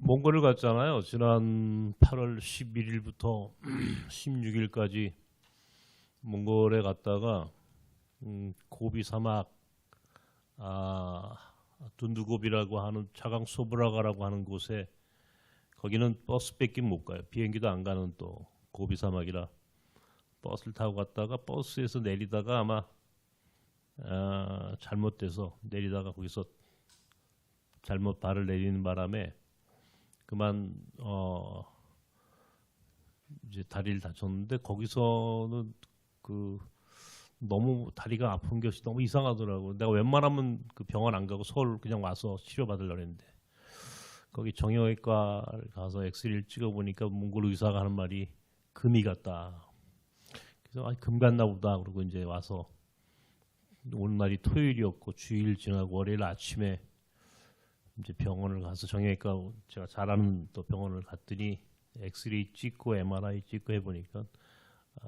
몽골을 갔잖아요. 지난 8월 11일부터 16일까지 몽골에 갔다가 고비 사막, 둔두고비라고 하는 차강소브라가라고 하는 곳에, 거기는 버스밖에 못 가요. 비행기도 안 가는 또 고비 사막이라 버스를 타고 갔다가 버스에서 내리다가 아마 잘못돼서 내리다가 거기서 잘못 발을 내리는 바람에 그만 이제 다리를 다쳤는데, 거기서는 너무 다리가 아픈 것이 너무 이상하더라고. 내가 웬만하면 그 병원 안 가고 서울 그냥 와서 치료받으려고 했는데, 거기 정형외과를 가서 엑스레이를 찍어보니까 몽골 의사가 하는 말이 금이 갔다. 그래서 금 갔나 보다. 그러고 이제 와서 오는 날이 토요일이었고 주일 지나고 월요일 아침에 이제 병원을 가서 정형외과 제가 잘 아는 또 병원을 갔더니 엑스레이 찍고 MRI 찍고 해보니까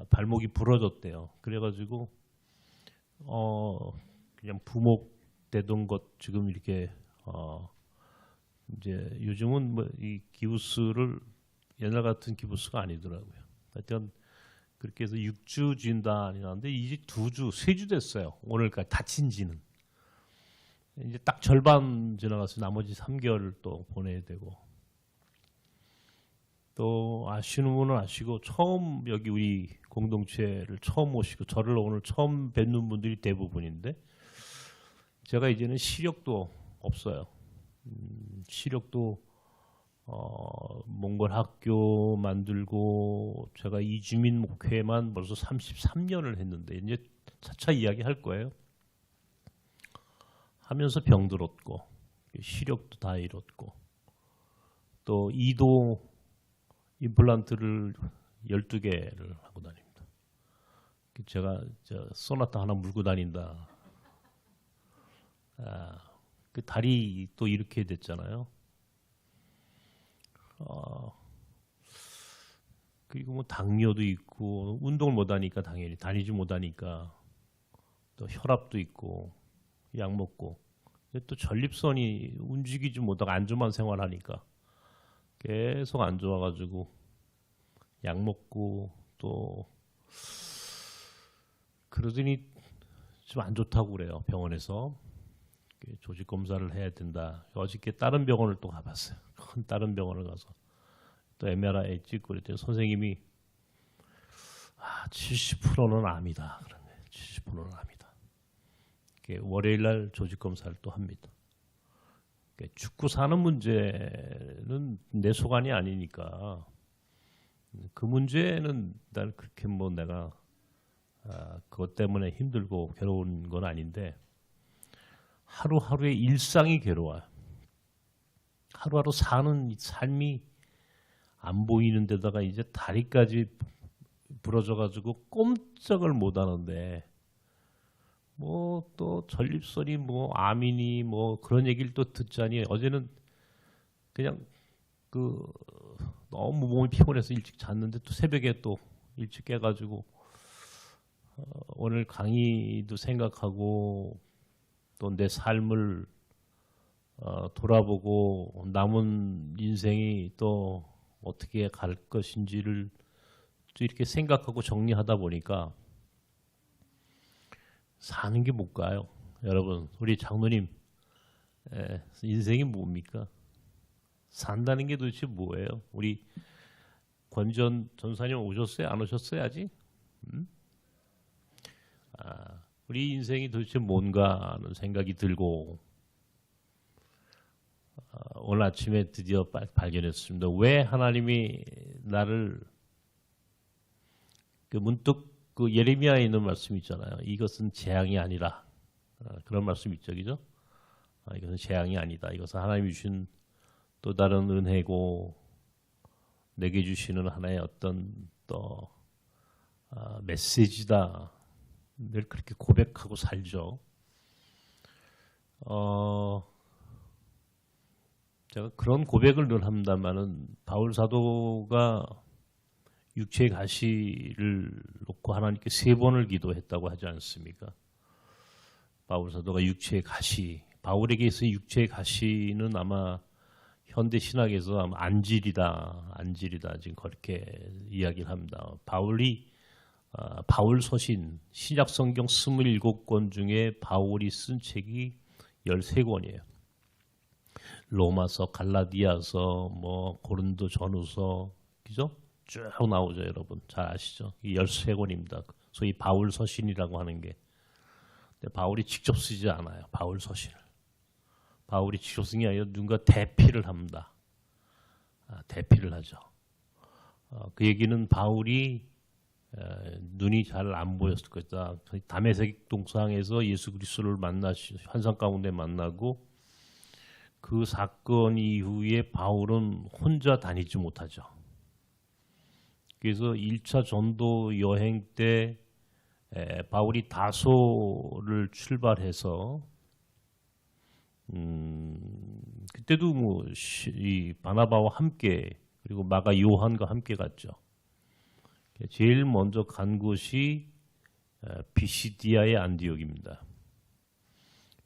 발목이 부러졌대요. 그래가지고 그냥 부목되던 것 지금 이렇게 이제 요즘은 뭐 이 기부스를 옛날 같은 기부스가 아니더라고요. 하여튼 그렇게 해서 6주 진단이 나는데 이제 2주, 3주 됐어요. 오늘까지 다친 지는. 이제 딱 절반 지나가서 나머지 3개월 또 보내야 되고, 또 아시는 분은 아시고 처음 여기 우리 공동체를 처음 오시고 저를 오늘 처음 뵙는 분들이 대부분인데, 제가 이제는 시력도 없어요. 시력도 몽골 학교 만들고 제가 이주민 목회만 벌써 33년을 했는데 이제 차차 이야기할 거예요. 하면서 병들었고 시력도 다 잃었고, 또 2도 임플란트를 12개를 하고 다닙니다. 제가 소나타 하나 물고 다닌다. 그 다리 또 이렇게 됐잖아요. 그리고 뭐 당뇨도 있고 운동을 못하니까 당연히 다니지 못하니까 또 혈압도 있고 약 먹고, 또 전립선이 움직이지 못하고 안주만 생활하니까 계속 안 좋아가지고 약 먹고, 또 그러더니 좀 안 좋다고 그래요. 병원에서 조직 검사를 해야 된다. 어저께 다른 병원을 또 가봤어요. 큰 다른 병원을 가서 또 MRI 찍고 그랬더니 선생님이 70%는 암이다. 그러네. 70%는 암이다. 월요일 날 조직 검사를 또 합니다. 죽고 사는 문제는 내 소관이 아니니까 그 문제는 난 그렇게 뭐 내가 그것 때문에 힘들고 괴로운 건 아닌데, 하루하루의 일상이 괴로워요. 하루하루 사는 삶이 안 보이는 데다가 이제 다리까지 부러져가지고 꼼짝을 못 하는데, 뭐 또 전립선이 뭐 암이니 뭐 그런 얘기를 또 듣자니, 어제는 그냥 너무 몸이 피곤해서 일찍 잤는데 또 새벽에 또 일찍 깨가지고 오늘 강의도 생각하고 또 내 삶을 돌아보고 남은 인생이 또 어떻게 갈 것인지를 또 이렇게 생각하고 정리하다 보니까 사는 게 못 가요. 여러분, 우리 장로님, 인생이 뭡니까? 산다는 게 도대체 뭐예요? 우리 권전 전사님 오셨어요? 안 오셨어요 아직? 우리 인생이 도대체 뭔가 하는 생각이 들고, 오늘 아침에 드디어 발견했습니다. 왜 하나님이 나를, 문득 예레미야에 있는 말씀 있잖아요. 이것은 재앙이 아니라, 그런 말씀 있죠, 그죠? 이것은 재앙이 아니다. 이것은 하나님이 주신 또 다른 은혜고 내게 주시는 하나의 어떤 또 메시지다. 늘 그렇게 고백하고 살죠. 제가 그런 고백을 늘 합니다만은, 바울 사도가 육체의 가시를 놓고 하나님께 3번을 기도했다고 하지 않습니까? 바울 사도가 육체의 가시, 바울에게 있어 육체의 가시는 아마 현대 신학에서 안질이다 지금 그렇게 이야기를 합니다. 바울 서신 신약 성경 27권 중에 바울이 쓴 책이 13권이에요. 로마서, 갈라디아서, 뭐 고린도 전후서, 그죠? 쭉 나오죠, 여러분. 잘 아시죠? 이 13권입니다. 소위 바울 서신이라고 하는 게. 근데 바울이 직접 쓰지 않아요. 바울 서신을. 바울이 직접 쓴 게 아니라 누군가 대피를 합니다. 대피를 하죠. 그 얘기는 바울이 눈이 잘 안 보였을 거다. 다메섹 동상에서 예수 그리스도를 환상 가운데 만나고 그 사건 이후에 바울은 혼자 다니지 못하죠. 그래서 1차 전도 여행 때 바울이 다소를 출발해서 그때도 뭐 이 바나바와 함께 그리고 마가 요한과 함께 갔죠. 제일 먼저 간 곳이 비시디아의 안디옥입니다.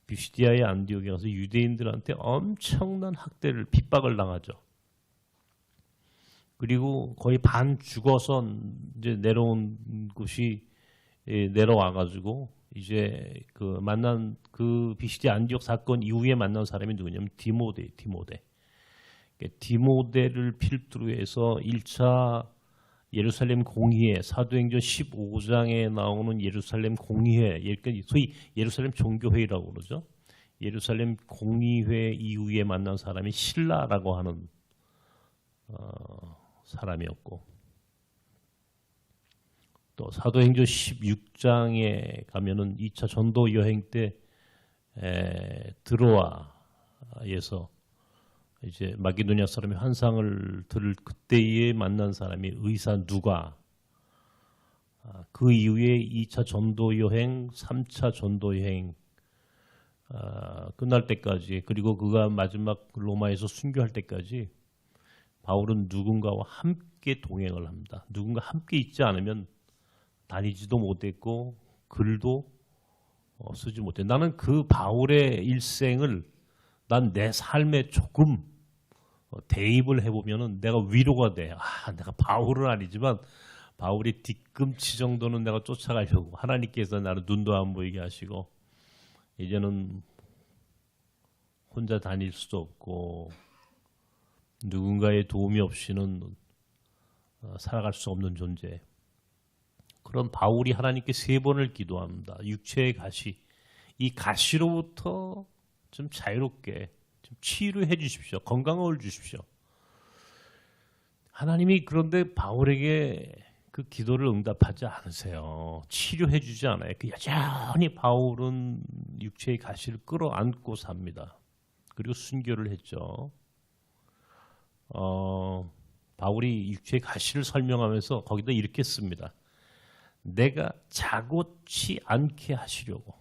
비시디아의 안디옥에 가서 유대인들한테 엄청난 학대를 핍박을 당하죠. 그리고 거의 반 죽어서 이제 내려온 곳이 내려와가지고 이제 그 만난 그 비시디아 안디옥 사건 이후에 만난 사람이 누구냐면 디모데를 필두로 해서 1차 예루살렘 공의회, 사도행전 15장에 나오는 예루살렘 공의회, 소위 예루살렘 종교회의라고 그러죠. 예루살렘 공의회 이후에 만난 사람이 실라라고 하는 사람이었고, 또 사도행전 16장에 가면은 2차 전도 여행 때 드로아에서 이제 마게도니아 사람이 환상을 들을 그때에 만난 사람이 의사 누가, 그 이후에 2차 전도 여행, 3차 전도 여행 끝날 때까지, 그리고 그가 마지막 로마에서 순교할 때까지 바울은 누군가와 함께 동행을 합니다. 누군가 함께 있지 않으면 다니지도 못했고 글도 쓰지 못해. 나는 그 바울의 일생을 난 내 삶에 조금 대입을 해보면은 내가 위로가 돼. 내가 바울은 아니지만 바울이 뒤꿈치 정도는 내가 쫓아가려고 하나님께서 나를 눈도 안 보이게 하시고 이제는 혼자 다닐 수도 없고 누군가의 도움이 없이는 살아갈 수 없는 존재. 그런 바울이 하나님께 3번을 기도합니다. 육체의 가시, 이 가시로부터 좀 자유롭게 좀 치유해 주십시오. 건강을 주십시오. 하나님이 그런데 바울에게 그 기도를 응답하지 않으세요. 치료해 주지 않아요. 여전히 바울은 육체의 가시를 끌어안고 삽니다. 그리고 순교를 했죠. 바울이 육체의 가시를 설명하면서 거기다 이렇게 씁니다. 내가 자고치 않게 하시려고,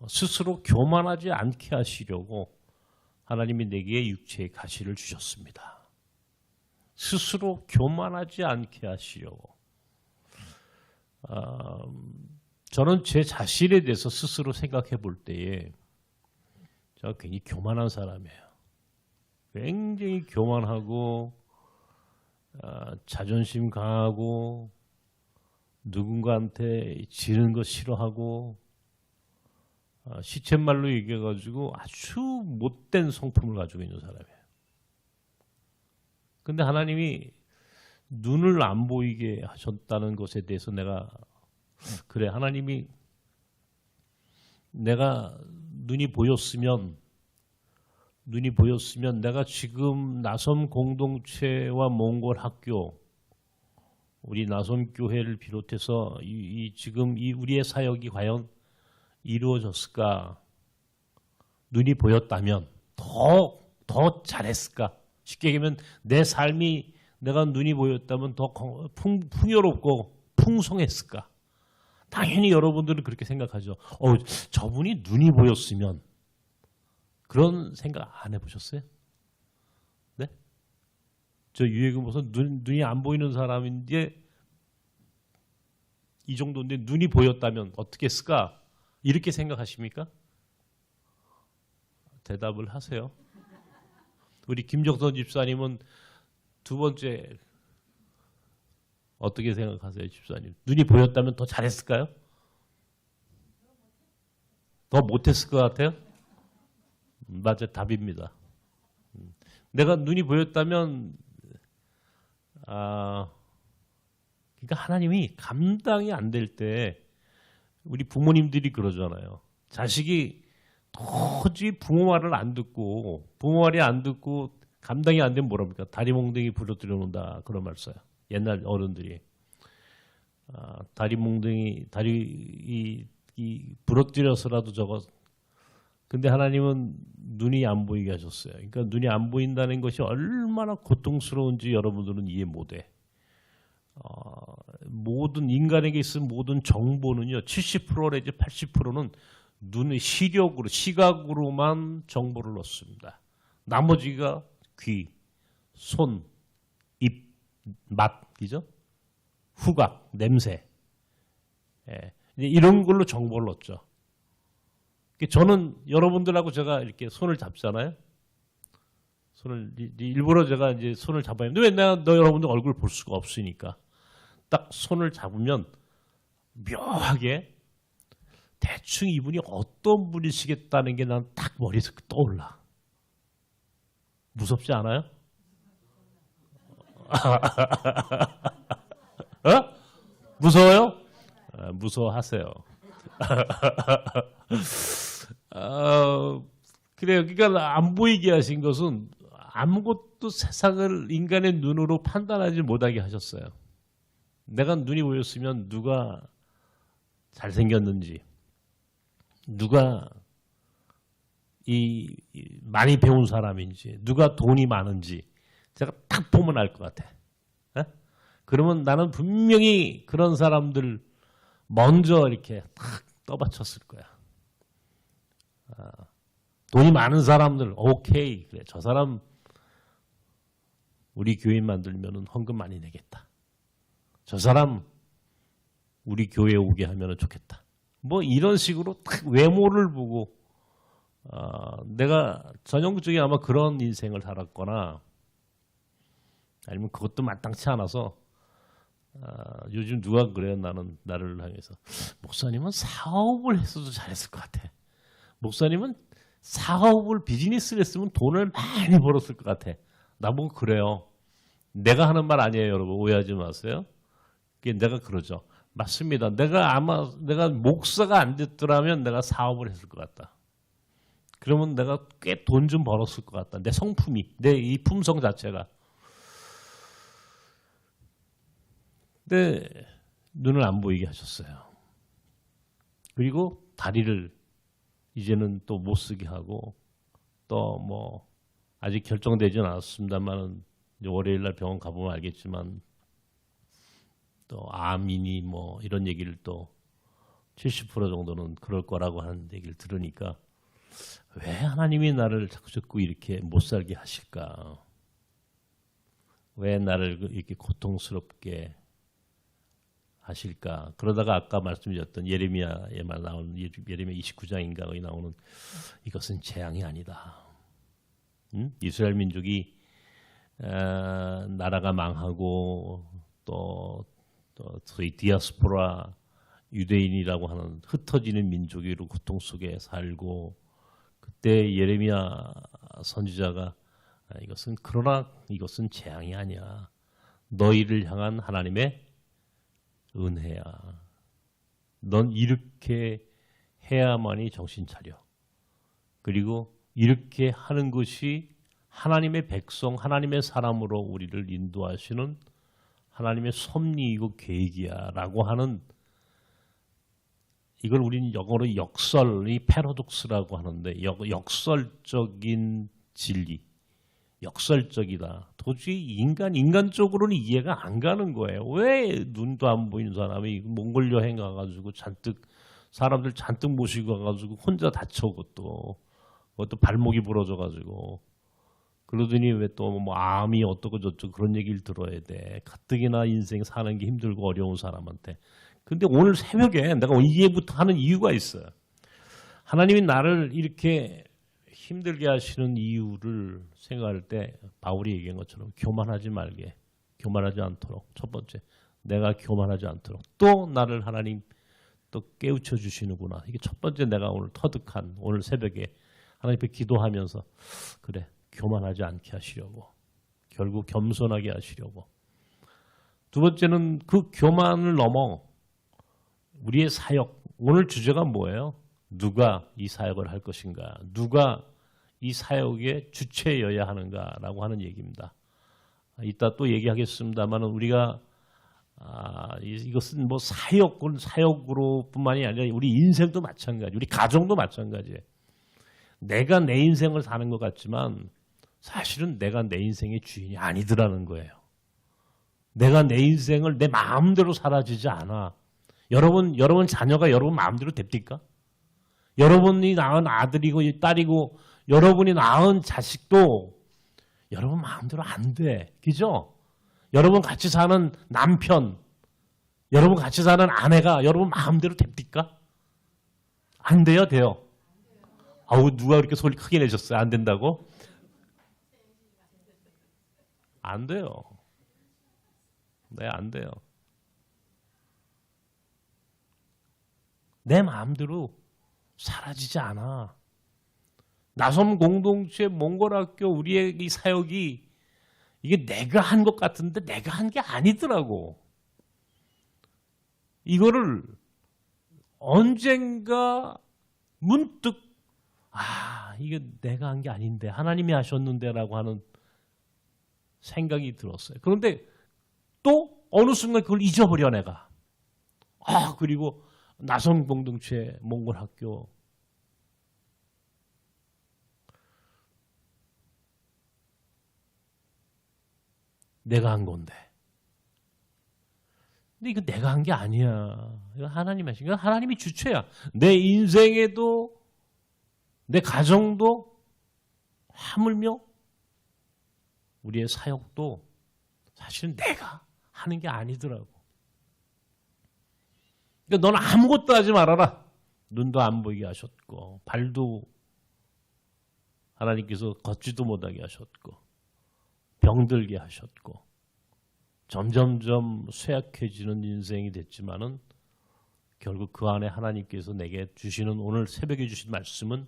스스로 교만하지 않게 하시려고 하나님이 내게 육체의 가시를 주셨습니다. 스스로 교만하지 않게 하시려고. 저는 제 자신에 대해서 스스로 생각해 볼 때에 제가 굉장히 교만한 사람이에요. 굉장히 교만하고 자존심 강하고 누군가한테 지는 거 싫어하고 시쳇말로 얘기해가지고 아주 못된 성품을 가지고 있는 사람이에요. 근데 하나님이 눈을 안 보이게 하셨다는 것에 대해서 내가 그래, 하나님이 내가 눈이 보였으면 내가 지금 나섬 공동체와 몽골 학교, 우리 나섬 교회를 비롯해서 지금 우리의 사역이 과연 이루어졌을까? 눈이 보였다면 더 잘했을까? 쉽게 얘기하면 내 삶이 내가 눈이 보였다면 더 풍요롭고 풍성했을까? 당연히 여러분들은 그렇게 생각하죠. 저분이 눈이 보였으면. 그런 생각 안 해보셨어요? 네? 저 유해군 보선 눈이 안 보이는 사람인데 이 정도인데 눈이 보였다면 어떻게 했을까? 이렇게 생각하십니까? 대답을 하세요. 우리 김정선 집사님은 두 번째 어떻게 생각하세요, 집사님? 눈이 보였다면 더 잘했을까요? 더 못했을 것 같아요? 맞아, 답입니다. 내가 눈이 보였다면, 그러니까 하나님이 감당이 안 될 때 우리 부모님들이 그러잖아요. 자식이 도저히 부모 말을 안 듣고 부모 말이 안 듣고 감당이 안 되면 뭐랍니까? 다리 몽둥이 부러뜨려 놓는다 그런 말 써요. 옛날 어른들이 다리 몽둥이 다리 이 부러뜨려서라도 저거. 근데 하나님은 눈이 안 보이게 하셨어요. 그러니까 눈이 안 보인다는 것이 얼마나 고통스러운지 여러분들은 이해 못해. 모든 인간에게 있는 모든 정보는요, 70% 내지 80%는 눈의 시력으로, 시각으로만 정보를 얻습니다. 나머지가 귀, 손, 입, 맛, 그죠? 후각, 냄새. 예, 이런 걸로 정보를 얻죠. 저는 여러분들하고 제가 이렇게 손을 잡잖아요. 손을 일부러 제가 이제 손을 잡아야 하는데 왜 내가 너 여러분들 얼굴 볼 수가 없으니까 딱 손을 잡으면 묘하게 대충 이분이 어떤 분이시겠다는 게 난 딱 머리에서 떠올라. 무섭지 않아요? 어? 무서워요? 무서워하세요. 그래요. 그러니까 안 보이게 하신 것은 아무것도 세상을 인간의 눈으로 판단하지 못하게 하셨어요. 내가 눈이 보였으면 누가 잘생겼는지, 누가 많이 배운 사람인지, 누가 돈이 많은지 제가 딱 보면 알 것 같아. 에? 그러면 나는 분명히 그런 사람들 먼저 이렇게 딱 떠받쳤을 거야. 돈이 많은 사람들, 오케이. 그래, 저 사람 우리 교회 만들면 헌금 많이 내겠다. 저 사람 우리 교회에 오게 하면 좋겠다. 뭐 이런 식으로 딱 외모를 보고 내가 전형적인 아마 그런 인생을 살았거나 아니면 그것도 마땅치 않아서 요즘 누가 그래요? 나를 향해서 목사님은 사업을 했어도 잘했을 것 같아. 목사님은 사업을 비즈니스를 했으면 돈을 많이 벌었을 것 같아. 나보고 그래요. 내가 하는 말 아니에요, 여러분. 오해하지 마세요. 내가 그러죠. 맞습니다. 내가 목사가 안 됐더라면 내가 사업을 했을 것 같다. 그러면 내가 꽤 돈 좀 벌었을 것 같다. 내 성품이, 내 이 품성 자체가. 근데 눈을 안 보이게 하셨어요. 그리고 다리를 이제는 또 못 쓰게 하고 또 뭐 아직 결정되지는 않았습니다만은 월요일 날 병원 가보면 알겠지만 또 암이니 뭐 이런 얘기를 또 70% 정도는 그럴 거라고 하는 얘기를 들으니까 왜 하나님이 나를 자꾸 이렇게 못 살게 하실까? 왜 나를 이렇게 고통스럽게 하실까? 그러다가 아까 말씀드렸던 예레미야에만 나오는 예레미야 29장인가 거기 나오는 이것은 재앙이 아니다. 이스라엘 민족이 나라가 망하고 또 소위 디아스포라 유대인이라고 하는 흩어지는 민족으로 고통 속에 살고 그때 예레미야 선지자가 그러나 이것은 재앙이 아니야. 너희를 향한 하나님의 은혜야. 넌 이렇게 해야만이 정신 차려. 그리고 이렇게 하는 것이 하나님의 백성, 하나님의 사람으로 우리를 인도하시는 하나님의 섭리이고 계획이야 라고 하는 이걸 우리는 영어로 역설이 패러독스라고 하는데 역설적인 진리, 역설적이다. 도저히 인간적으로는 이해가 안 가는 거예요. 왜 눈도 안 보이는 사람이 몽골 여행 가가지고 사람들 잔뜩 모시고 가가지고 혼자 다쳐 그것도 발목이 부러져가지고 그러더니 왜 또 뭐 암이 어떻고 저쩌고 그런 얘기를 들어야 돼. 가뜩이나 인생 사는 게 힘들고 어려운 사람한테. 근데 오늘 새벽에 내가 이해부터 하는 이유가 있어요. 하나님이 나를 이렇게 힘들게 하시는 이유를 생각할 때 바울이 얘기한 것처럼 교만하지 말게, 교만하지 않도록. 첫 번째, 내가 교만하지 않도록. 또 나를 하나님 또 깨우쳐 주시는구나. 이게 첫 번째 내가 오늘 터득한, 오늘 새벽에 하나님 앞에 기도하면서 그래, 교만하지 않게 하시려고. 결국 겸손하게 하시려고. 두 번째는 그 교만을 넘어 우리의 사역. 오늘 주제가 뭐예요? 누가 이 사역을 할 것인가? 누가 이 사역의 주체여야 하는가라고 하는 얘기입니다. 이따 또 얘기하겠습니다만 우리가 이것은 뭐 사역으로뿐만이 아니라 우리 인생도 마찬가지, 우리 가정도 마찬가지예요. 내가 내 인생을 사는 것 같지만 사실은 내가 내 인생의 주인이 아니더라는 거예요. 내가 내 인생을 내 마음대로 살아지지 않아. 여러분 자녀가 여러분 마음대로 됩니까? 여러분이 낳은 아들이고 딸이고 여러분이 낳은 자식도 여러분 마음대로 안 돼. 그죠? 여러분 같이 사는 남편, 여러분 같이 사는 아내가 여러분 마음대로 됩니까? 안 돼요? 돼요? 아우, 누가 그렇게 소리 크게 내셨어요? 안 된다고? 안 돼요. 네, 안 돼요. 내 마음대로 사라지지 않아. 나섬 공동체 몽골학교 우리의 이 사역이 이게 내가 한 것 같은데 내가 한 게 아니더라고. 이거를 언젠가 문득 이게 내가 한 게 아닌데 하나님이 하셨는데라고 하는 생각이 들었어요. 그런데 또 어느 순간 그걸 잊어버려 내가. 그리고 나섬 공동체 몽골학교 내가 한 건데. 근데 이거 내가 한 게 아니야. 이거 하나님이 하신 거야. 하나님이 주체야. 내 인생에도 내 가정도 하물며 우리의 사역도 사실은 내가 하는 게 아니더라고. 그러니까 너는 아무것도 하지 말아라. 눈도 안 보이게 하셨고 발도 하나님께서 걷지도 못하게 하셨고 병들게 하셨고 점점점 쇠약해지는 인생이 됐지만은 결국 그 안에 하나님께서 내게 주시는 오늘 새벽에 주신 말씀은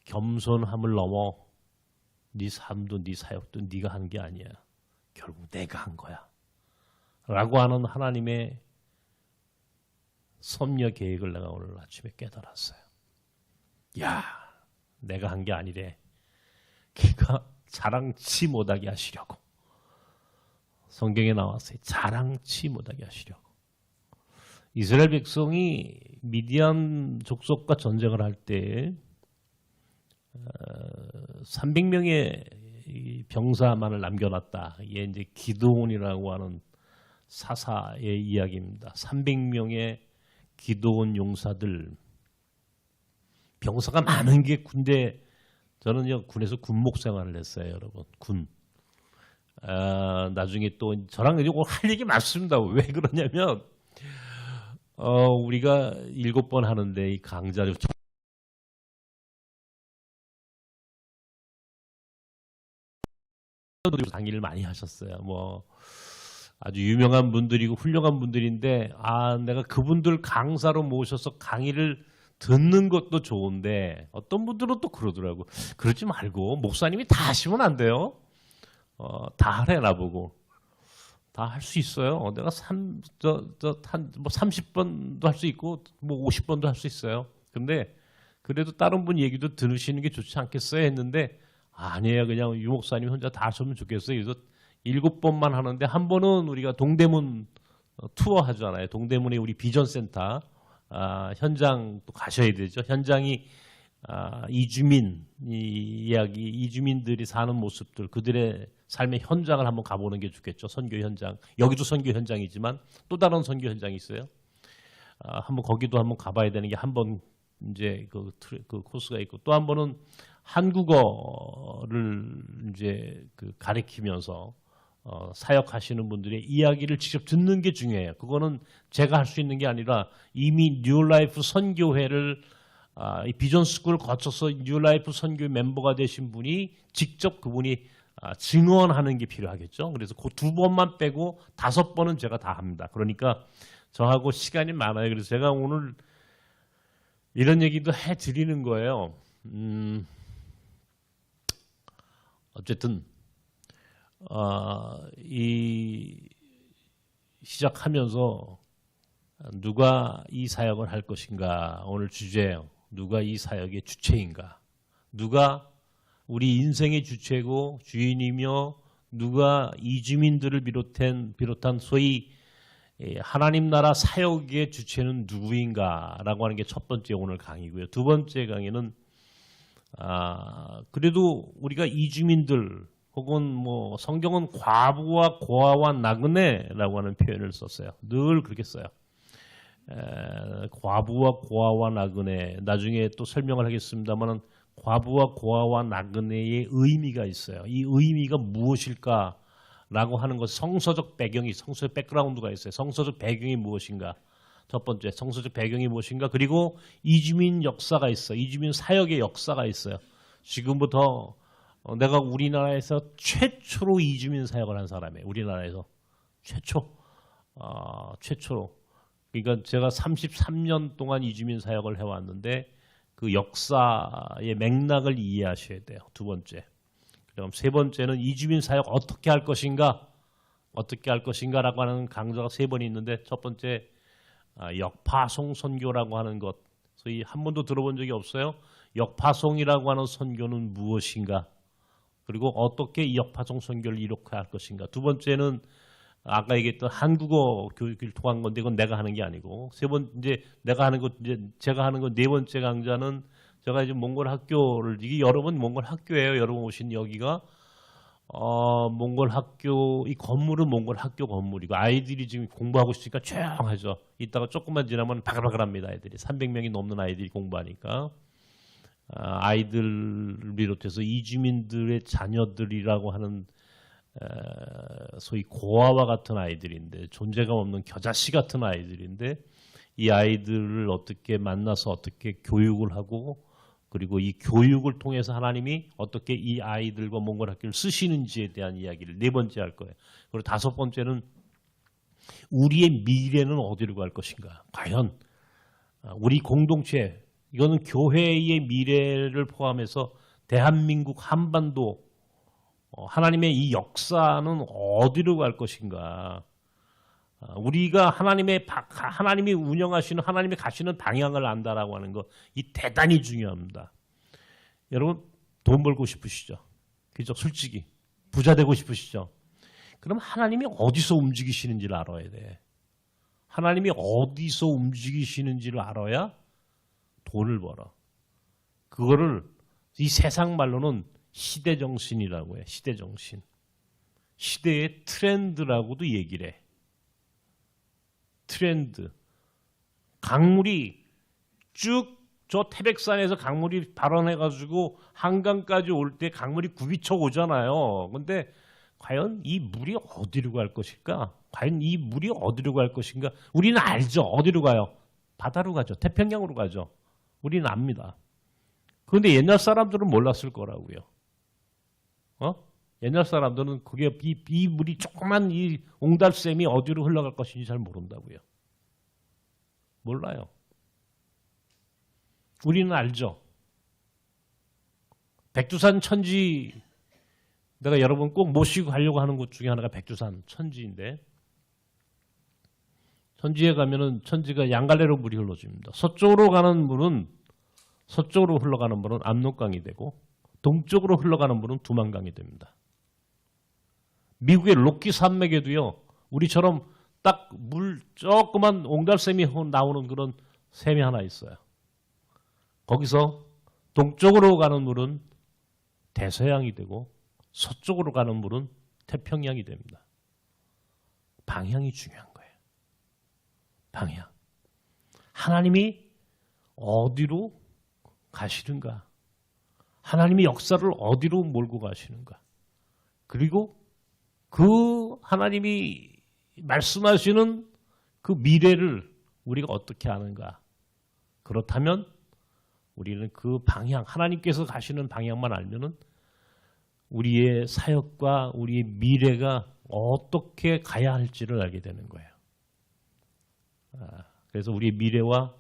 겸손함을 넘어 네 삶도 네 사역도 네가 한 게 아니야. 결국 내가 한 거야. 라고 하는 하나님의 섭려 계획을 내가 오늘 아침에 깨달았어요. 야, 내가 한 게 아니래. 그러니까 자랑치 못하게 하시려고. 성경에 나왔어요. 자랑치 못하게 하시려고. 이스라엘 백성이 미디안 족속과 전쟁을 할 때 300명의 병사만을 남겨놨다. 이게 이제 기드온이라고 하는 사사의 이야기입니다. 300명의 기드온 용사들. 병사가 많은 게 군대. 저는 군에서 군목 생활을 했어요, 여러분. 군. 나중에 또 저랑 할 얘기 많습니다. 왜 그러냐면 우리가 7번 하는데 이 강좌를 강의를 많이 하셨어요. 뭐 아주 유명한 분들이고 훌륭한 분들인데 내가 그분들 강사로 모셔서 강의를 듣는 것도 좋은데 어떤 분들은 또 그러더라고. 그러지 말고 목사님이 다 하시면 안 돼요. 다 하래 나보고. 다 할 수 있어요. 내가 30번도 할 수 있고 뭐 50번도 할 수 있어요. 근데 그래도 다른 분 얘기도 들으시는 게 좋지 않겠어요 했는데 아니에요. 그냥 유 목사님 혼자 다 하시면 좋겠어요. 그래서 7번만 하는데 한 번은 우리가 동대문 투어 하잖아요. 동대문에 우리 비전센터 현장 또 가셔야 되죠. 현장이 이주민 이야기, 이주민들이 사는 모습들, 그들의 삶의 현장을 한번 가보는 게 좋겠죠. 선교 현장. 여기도 선교 현장이지만 또 다른 선교 현장이 있어요. 한번 거기도 한번 가봐야 되는 게 한 번 이제 그 코스가 있고 또 한 번은 한국어를 이제 가르치면서 사역하시는 분들의 이야기를 직접 듣는 게 중요해요. 그거는 제가 할 수 있는 게 아니라 이미 뉴라이프 선교회를 이 비전 스쿨을 거쳐서 뉴라이프 선교 멤버가 되신 분이 직접 그분이 증언하는 게 필요하겠죠. 그래서 그 2번만 빼고 5번은 제가 다 합니다. 그러니까 저하고 시간이 많아요. 그래서 제가 오늘 이런 얘기도 해드리는 거예요. 어쨌든 이 시작하면서 누가 이 사역을 할 것인가, 오늘 주제예요. 누가 이 사역의 주체인가, 누가 우리 인생의 주체고 주인이며 누가 이주민들을 비롯한 소위 하나님 나라 사역의 주체는 누구인가라고 하는 게 첫 번째 오늘 강의고요. 두 번째 강의는 그래도 우리가 이주민들 혹은 뭐 성경은 과부와 고아와 나그네라고 하는 표현을 썼어요. 늘 그렇게 써요. 과부와 고아와 나그네, 나중에 또 설명을 하겠습니다만은 과부와 고아와 나그네의 의미가 있어요. 이 의미가 무엇일까라고 하는 것, 성서적 배경이, 성서적 백그라운드가 있어요. 성서적 배경이 무엇인가? 첫 번째, 성서적 배경이 무엇인가? 그리고 이주민 역사가 있어요. 이주민 사역의 역사가 있어요. 지금부터 내가 우리나라에서 최초로 이주민 사역을 한 사람이에요. 우리나라에서 최초로. 그러니까 제가 33년 동안 이주민 사역을 해왔는데 그 역사의 맥락을 이해하셔야 돼요. 두 번째. 그럼 세 번째는 이주민 사역 어떻게 할 것인가? 어떻게 할 것인가라고 하는 강좌가 3번 있는데 첫 번째 역파송 선교라고 하는 것. 소위 한 번도 들어본 적이 없어요. 역파송이라고 하는 선교는 무엇인가? 그리고 어떻게 이 역파송 선교를 이룩해 할 것인가? 두 번째는 아까 얘기했던 한국어 교육을 통한 건데 이건 내가 하는 게 아니고 이제 내가 하는 것, 이제 제가 하는 건 4번째 강좌는 제가 이제 몽골 학교를, 이게 여러분 몽골 학교예요. 여러분 오신 여기가 몽골 학교, 이 건물은 몽골 학교 건물이고 아이들이 지금 공부하고 있으니까 조용하죠. 이따가 조금만 지나면 바글바글합니다. 아이들이 300명이 넘는 아이들이 공부하니까. 아이들을 비롯해서 이주민들의 자녀들이라고 하는 소위 고아와 같은 아이들인데, 존재감 없는 겨자씨 같은 아이들인데, 이 아이들을 어떻게 만나서 어떻게 교육을 하고, 그리고 이 교육을 통해서 하나님이 어떻게 이 아이들과 몽골 학교를 쓰시는지에 대한 이야기를 4번째 할 거예요. 그리고 5번째는 우리의 미래는 어디로 갈 것인가. 과연 우리 공동체, 이거는 교회의 미래를 포함해서 대한민국 한반도, 하나님의 이 역사는 어디로 갈 것인가. 우리가 하나님이 운영하시는, 하나님이 가시는 방향을 안다라고 하는 것, 이 대단히 중요합니다. 여러분 돈 벌고 싶으시죠? 그죠? 솔직히 부자 되고 싶으시죠? 그럼 하나님이 어디서 움직이시는지를 알아야 돼. 하나님이 어디서 움직이시는지를 알아야 돈을 벌어. 그거를 이 세상 말로는 시대정신이라고 해요. 시대정신. 시대의 트렌드라고도 얘기를 해. 트렌드. 강물이 쭉 저 태백산에서 강물이 발원해가지고 한강까지 올 때 강물이 굽이쳐 오잖아요. 근데 과연 이 물이 어디로 갈 것일까? 과연 이 물이 어디로 갈 것인가? 우리는 알죠. 어디로 가요? 바다로 가죠. 태평양으로 가죠. 우리는 압니다. 그런데 옛날 사람들은 몰랐을 거라고요. 옛날 사람들은 그게 이 물이 조그만 이 옹달샘이 어디로 흘러갈 것인지 잘 모른다고요. 몰라요. 우리는 알죠. 백두산 천지, 내가 여러분 꼭 모시고 가려고 하는 곳 중에 하나가 백두산 천지인데, 천지에 가면은 천지가 양갈래로 물이 흘러집니다. 서쪽으로 흘러가는 물은 압록강이 되고, 동쪽으로 흘러가는 물은 두만강이 됩니다. 미국의 로키 산맥에도요, 우리처럼 딱 물 조그만 옹달샘이 나오는 그런 샘이 하나 있어요. 거기서 동쪽으로 가는 물은 대서양이 되고 서쪽으로 가는 물은 태평양이 됩니다. 방향이 중요한 거예요. 방향. 하나님이 어디로 가시는가? 하나님의 역사를 어디로 몰고 가시는가? 그리고 그 하나님이 말씀하시는 그 미래를 우리가 어떻게 아는가? 그렇다면 우리는 그 방향, 하나님께서 가시는 방향만 알면은 우리의 사역과 우리의 미래가 어떻게 가야 할지를 알게 되는 거예요. 그래서 우리의 미래와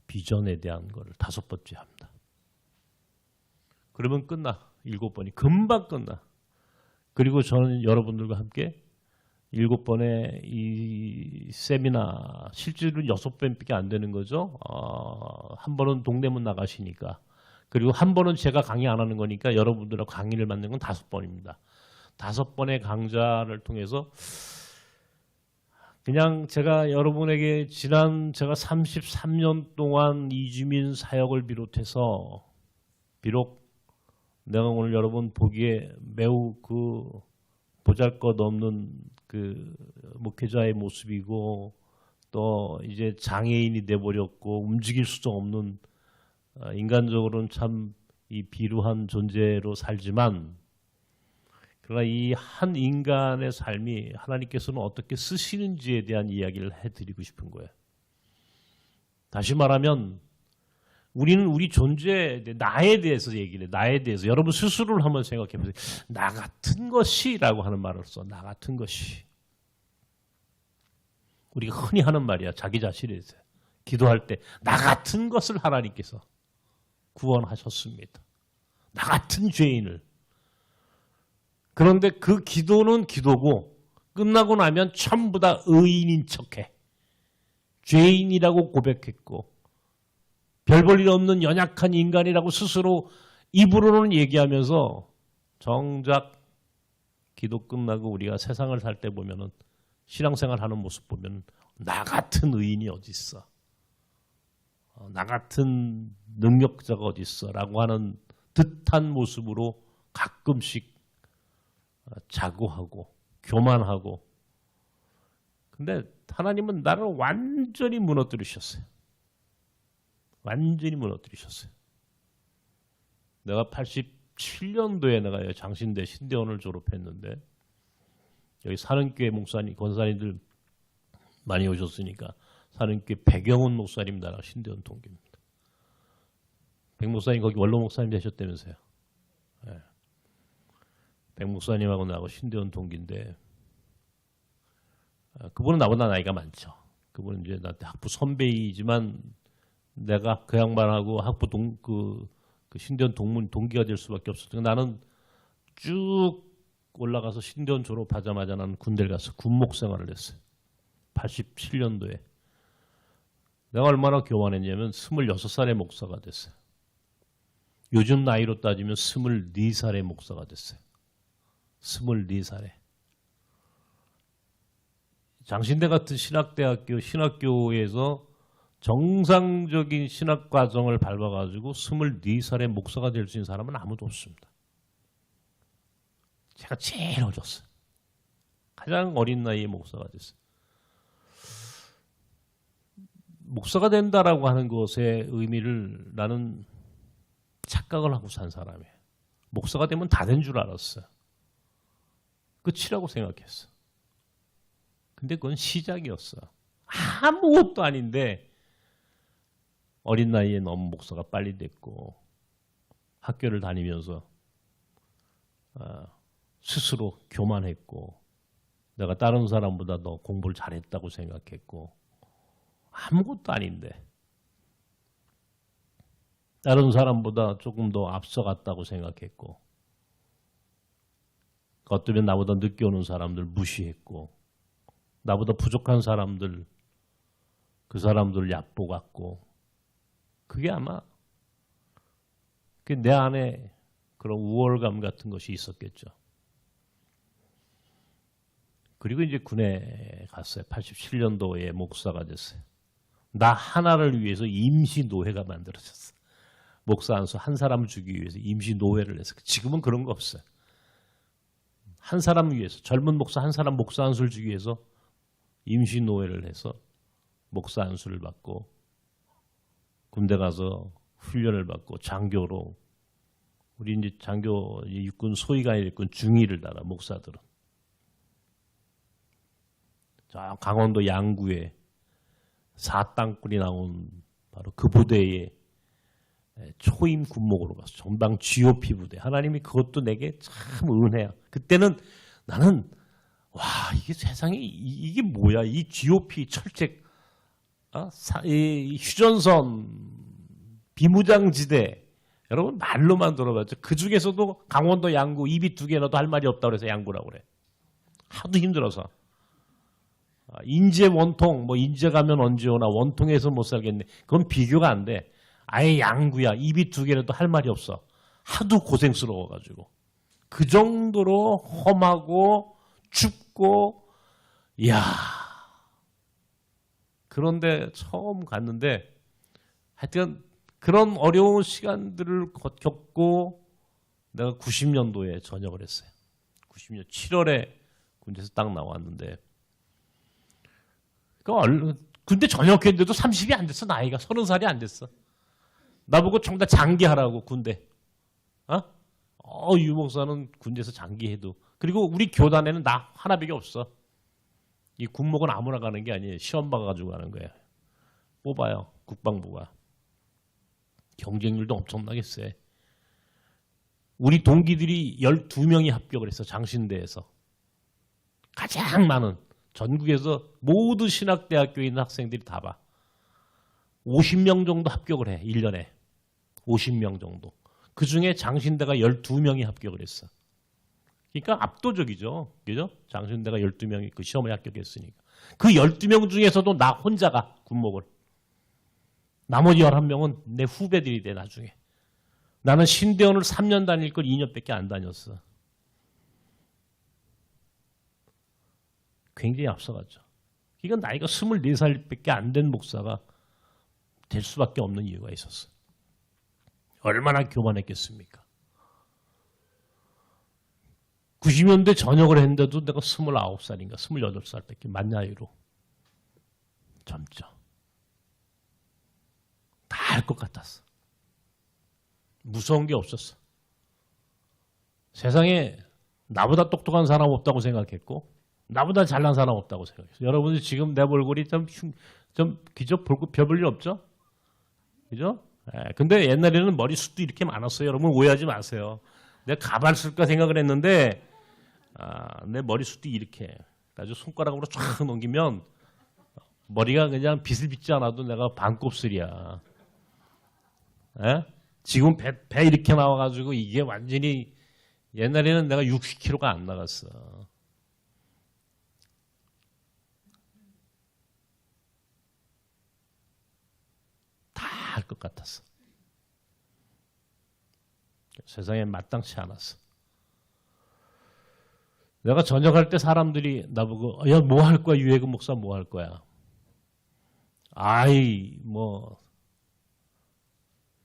비전에 대한 거를 5번째 합니다. 그러면 끝나. 7번이 금방 끝나. 그리고 저는 여러분들과 함께 7번의 이 세미나 실제로 6번밖에 안 되는 거죠. 한 번은 동대문 나가시니까. 그리고 한 번은 제가 강의 안 하는 거니까 여러분들하고 강의를 만든 건 5번입니다. 5번의 강좌를 통해서 그냥 제가 여러분에게 지난 제가 33년 동안 이주민 사역을 비롯해서 비록 내가 오늘 여러분 보기에 매우 그 보잘것없는 그 목회자의 모습이고 또 이제 장애인이 돼버렸고 움직일 수도 없는 인간적으로는 참 이 비루한 존재로 살지만 그러나 이 한 인간의 삶이 하나님께서는 어떻게 쓰시는지에 대한 이야기를 해드리고 싶은 거예요. 다시 말하면 우리는 우리 존재, 나에 대해서 얘기를 해. 나에 대해서. 여러분 스스로를 한번 생각해 보세요. 나 같은 것이라고 하는 말을 써. 나 같은 것이. 우리가 흔히 하는 말이야. 자기 자신에 대해서. 기도할 때 나 같은 것을 하나님께서 구원하셨습니다. 나 같은 죄인을. 그런데 그 기도는 기도고 끝나고 나면 전부 다 의인인 척해. 죄인이라고 고백했고 별 볼 일 없는 연약한 인간이라고 스스로 입으로는 얘기하면서 정작 기도 끝나고 우리가 세상을 살 때 보면은 신앙생활 하는 모습 보면 나 같은 의인이 어디 있어? 나 같은 능력자가 어디 있어? 라고 하는 듯한 모습으로 가끔씩 자고하고 교만하고 근데 하나님은 나를 완전히 무너뜨리셨어요. 완전히 무너뜨리셨어요. 내가 87년도에 내가 장신대 신대원을 졸업했는데 여기 사는교회 목사님, 권사님들 많이 오셨으니까 사는교회 백영훈 목사님 나랑 신대원 동기입니다. 백 목사님 거기 원로 목사님 되셨다면서요. 네. 백 목사님하고 나하고 신대원 동기인데 그분은 나보다 나이가 많죠. 그분은 이제 나한테 학부 선배이지만 내가 그 양반하고 학부 그 신대원 동기가 될 수밖에 없었으니까 나는 쭉 올라가서 신대원 졸업하자마자 나는 군대를 가서 군목 생활을 했어요. 87년도에. 내가 얼마나 교만했냐면 26살의 목사가 됐어요. 요즘 나이로 따지면 24살의 목사가 됐어요. 24살에. 장신대 같은 신학교에서 정상적인 신학 과정을 밟아가지고 24살의 목사가 될 수 있는 사람은 아무도 없습니다. 제가 제일 어렸어요. 가장 어린 나이에 목사가 됐어요. 목사가 된다라고 하는 것의 의미를 나는 착각을 하고 산 사람이에요. 목사가 되면 다 된 줄 알았어요. 끝이라고 생각했어. 근데 그건 시작이었어. 아무것도 아닌데 어린 나이에 너무 목사가 빨리 됐고 학교를 다니면서 스스로 교만했고 내가 다른 사람보다 더 공부를 잘했다고 생각했고 아무것도 아닌데 다른 사람보다 조금 더 앞서갔다고 생각했고 어쩌면 나보다 늦게 오는 사람들 무시했고 나보다 부족한 사람들 그 사람들 얕보았고 그게 아마 내 안에 그런 우월감 같은 것이 있었겠죠. 그리고 이제 군에 갔어요. 87년도에 목사가 됐어요. 나 하나를 위해서 임시 노회가 만들어졌어요. 목사 안수 한 사람을 주기 위해서 임시 노회를 했어요. 지금은 그런 거 없어요. 한 사람을 위해서 젊은 목사 한 사람 목사 안수를 주기 위해서 임시 노회를 해서 목사 안수를 받고 군대 가서 훈련을 받고 장교로 우리 이제 장교 육군 소위가 아니라 육군 중위를 달아 목사들은 저 강원도 양구에 4땅굴이 나온 바로 그 부대에 초임 군목으로 갔어. 전방 GOP 부대. 하나님이 그것도 내게 참 은혜야. 그때는 나는 와 이게 세상에 이게 뭐야 이 GOP 철책 이 휴전선 비무장지대 여러분 말로만 들어봤죠. 그 중에서도 강원도 양구 입이 2개라도 할 말이 없다고 그래서 양구라고 그래. 하도 힘들어서. 인제 원통 뭐 인제 가면 언제 오나 원통에서 못 살겠네. 그건 비교가 안 돼. 아예 양구야. 입이 2개라도 할 말이 없어. 하도 고생스러워가지고. 그 정도로 험하고 춥고 이야. 그런데 처음 갔는데 하여튼 그런 어려운 시간들을 겪고 내가 90년도에 전역을 했어요. 90년 7월에 군대에서 딱 나왔는데 군대 전역했는데도 30이 안 됐어. 나이가 30살이 안 됐어. 나보고 전부 다 장기하라고 군대. 유 목사는 군대에서 장기해도. 그리고 우리 교단에는 나 하나밖에 없어. 이 군목은 아무나 가는 게 아니에요. 시험 봐가지고 가는 거예요. 뽑아요. 국방부가. 경쟁률도 엄청나게 세. 우리 동기들이 12명이 합격을 했어. 장신대에서. 가장 많은. 전국에서 모든 신학대학교에 있는 학생들이 다 봐. 50명 정도 합격을 해. 1년에. 50명 정도. 그중에 장신대가 12명이 합격을 했어. 그러니까 압도적이죠. 그죠? 장신대가 12명이 그 시험에 합격했으니까. 그 12명 중에서도 나 혼자가 군목을. 나머지 11명은 내 후배들이 돼 나중에. 나는 신대원을 3년 다닐 걸 2년밖에 안 다녔어. 굉장히 앞서갔죠. 이건 나이가 24살밖에 안 된 목사가 될 수밖에 없는 이유가 있었어. 얼마나 교만했겠습니까? 90년대 전역을 했는데도 내가 29살인가 28살밖에 만 나이로 젊죠. 다 할 것 같았어. 무서운 게 없었어. 세상에 나보다 똑똑한 사람 없다고 생각했고 나보다 잘난 사람 없다고 생각했어요. 여러분들 지금 내 얼굴이 좀 기저 별볼 일 없죠? 그죠? 근데 옛날에는 머리숱도 이렇게 많았어요. 여러분 오해하지 마세요. 내가 가발 쓸까 생각을 했는데 내 머리숱도 이렇게 아주 손가락으로 쫙 넘기면 머리가 그냥 빗을 빗지 않아도 내가 반곱슬이야. 지금 배 이렇게 나와가지고 이게 완전히 옛날에는 내가 60kg가 안 나갔어. 다 할 것 같았어. 세상에 마땅치 않았어. 내가 전역할 때 사람들이 나보고 야, 뭐 할 거야? 유해근 목사 뭐 할 거야?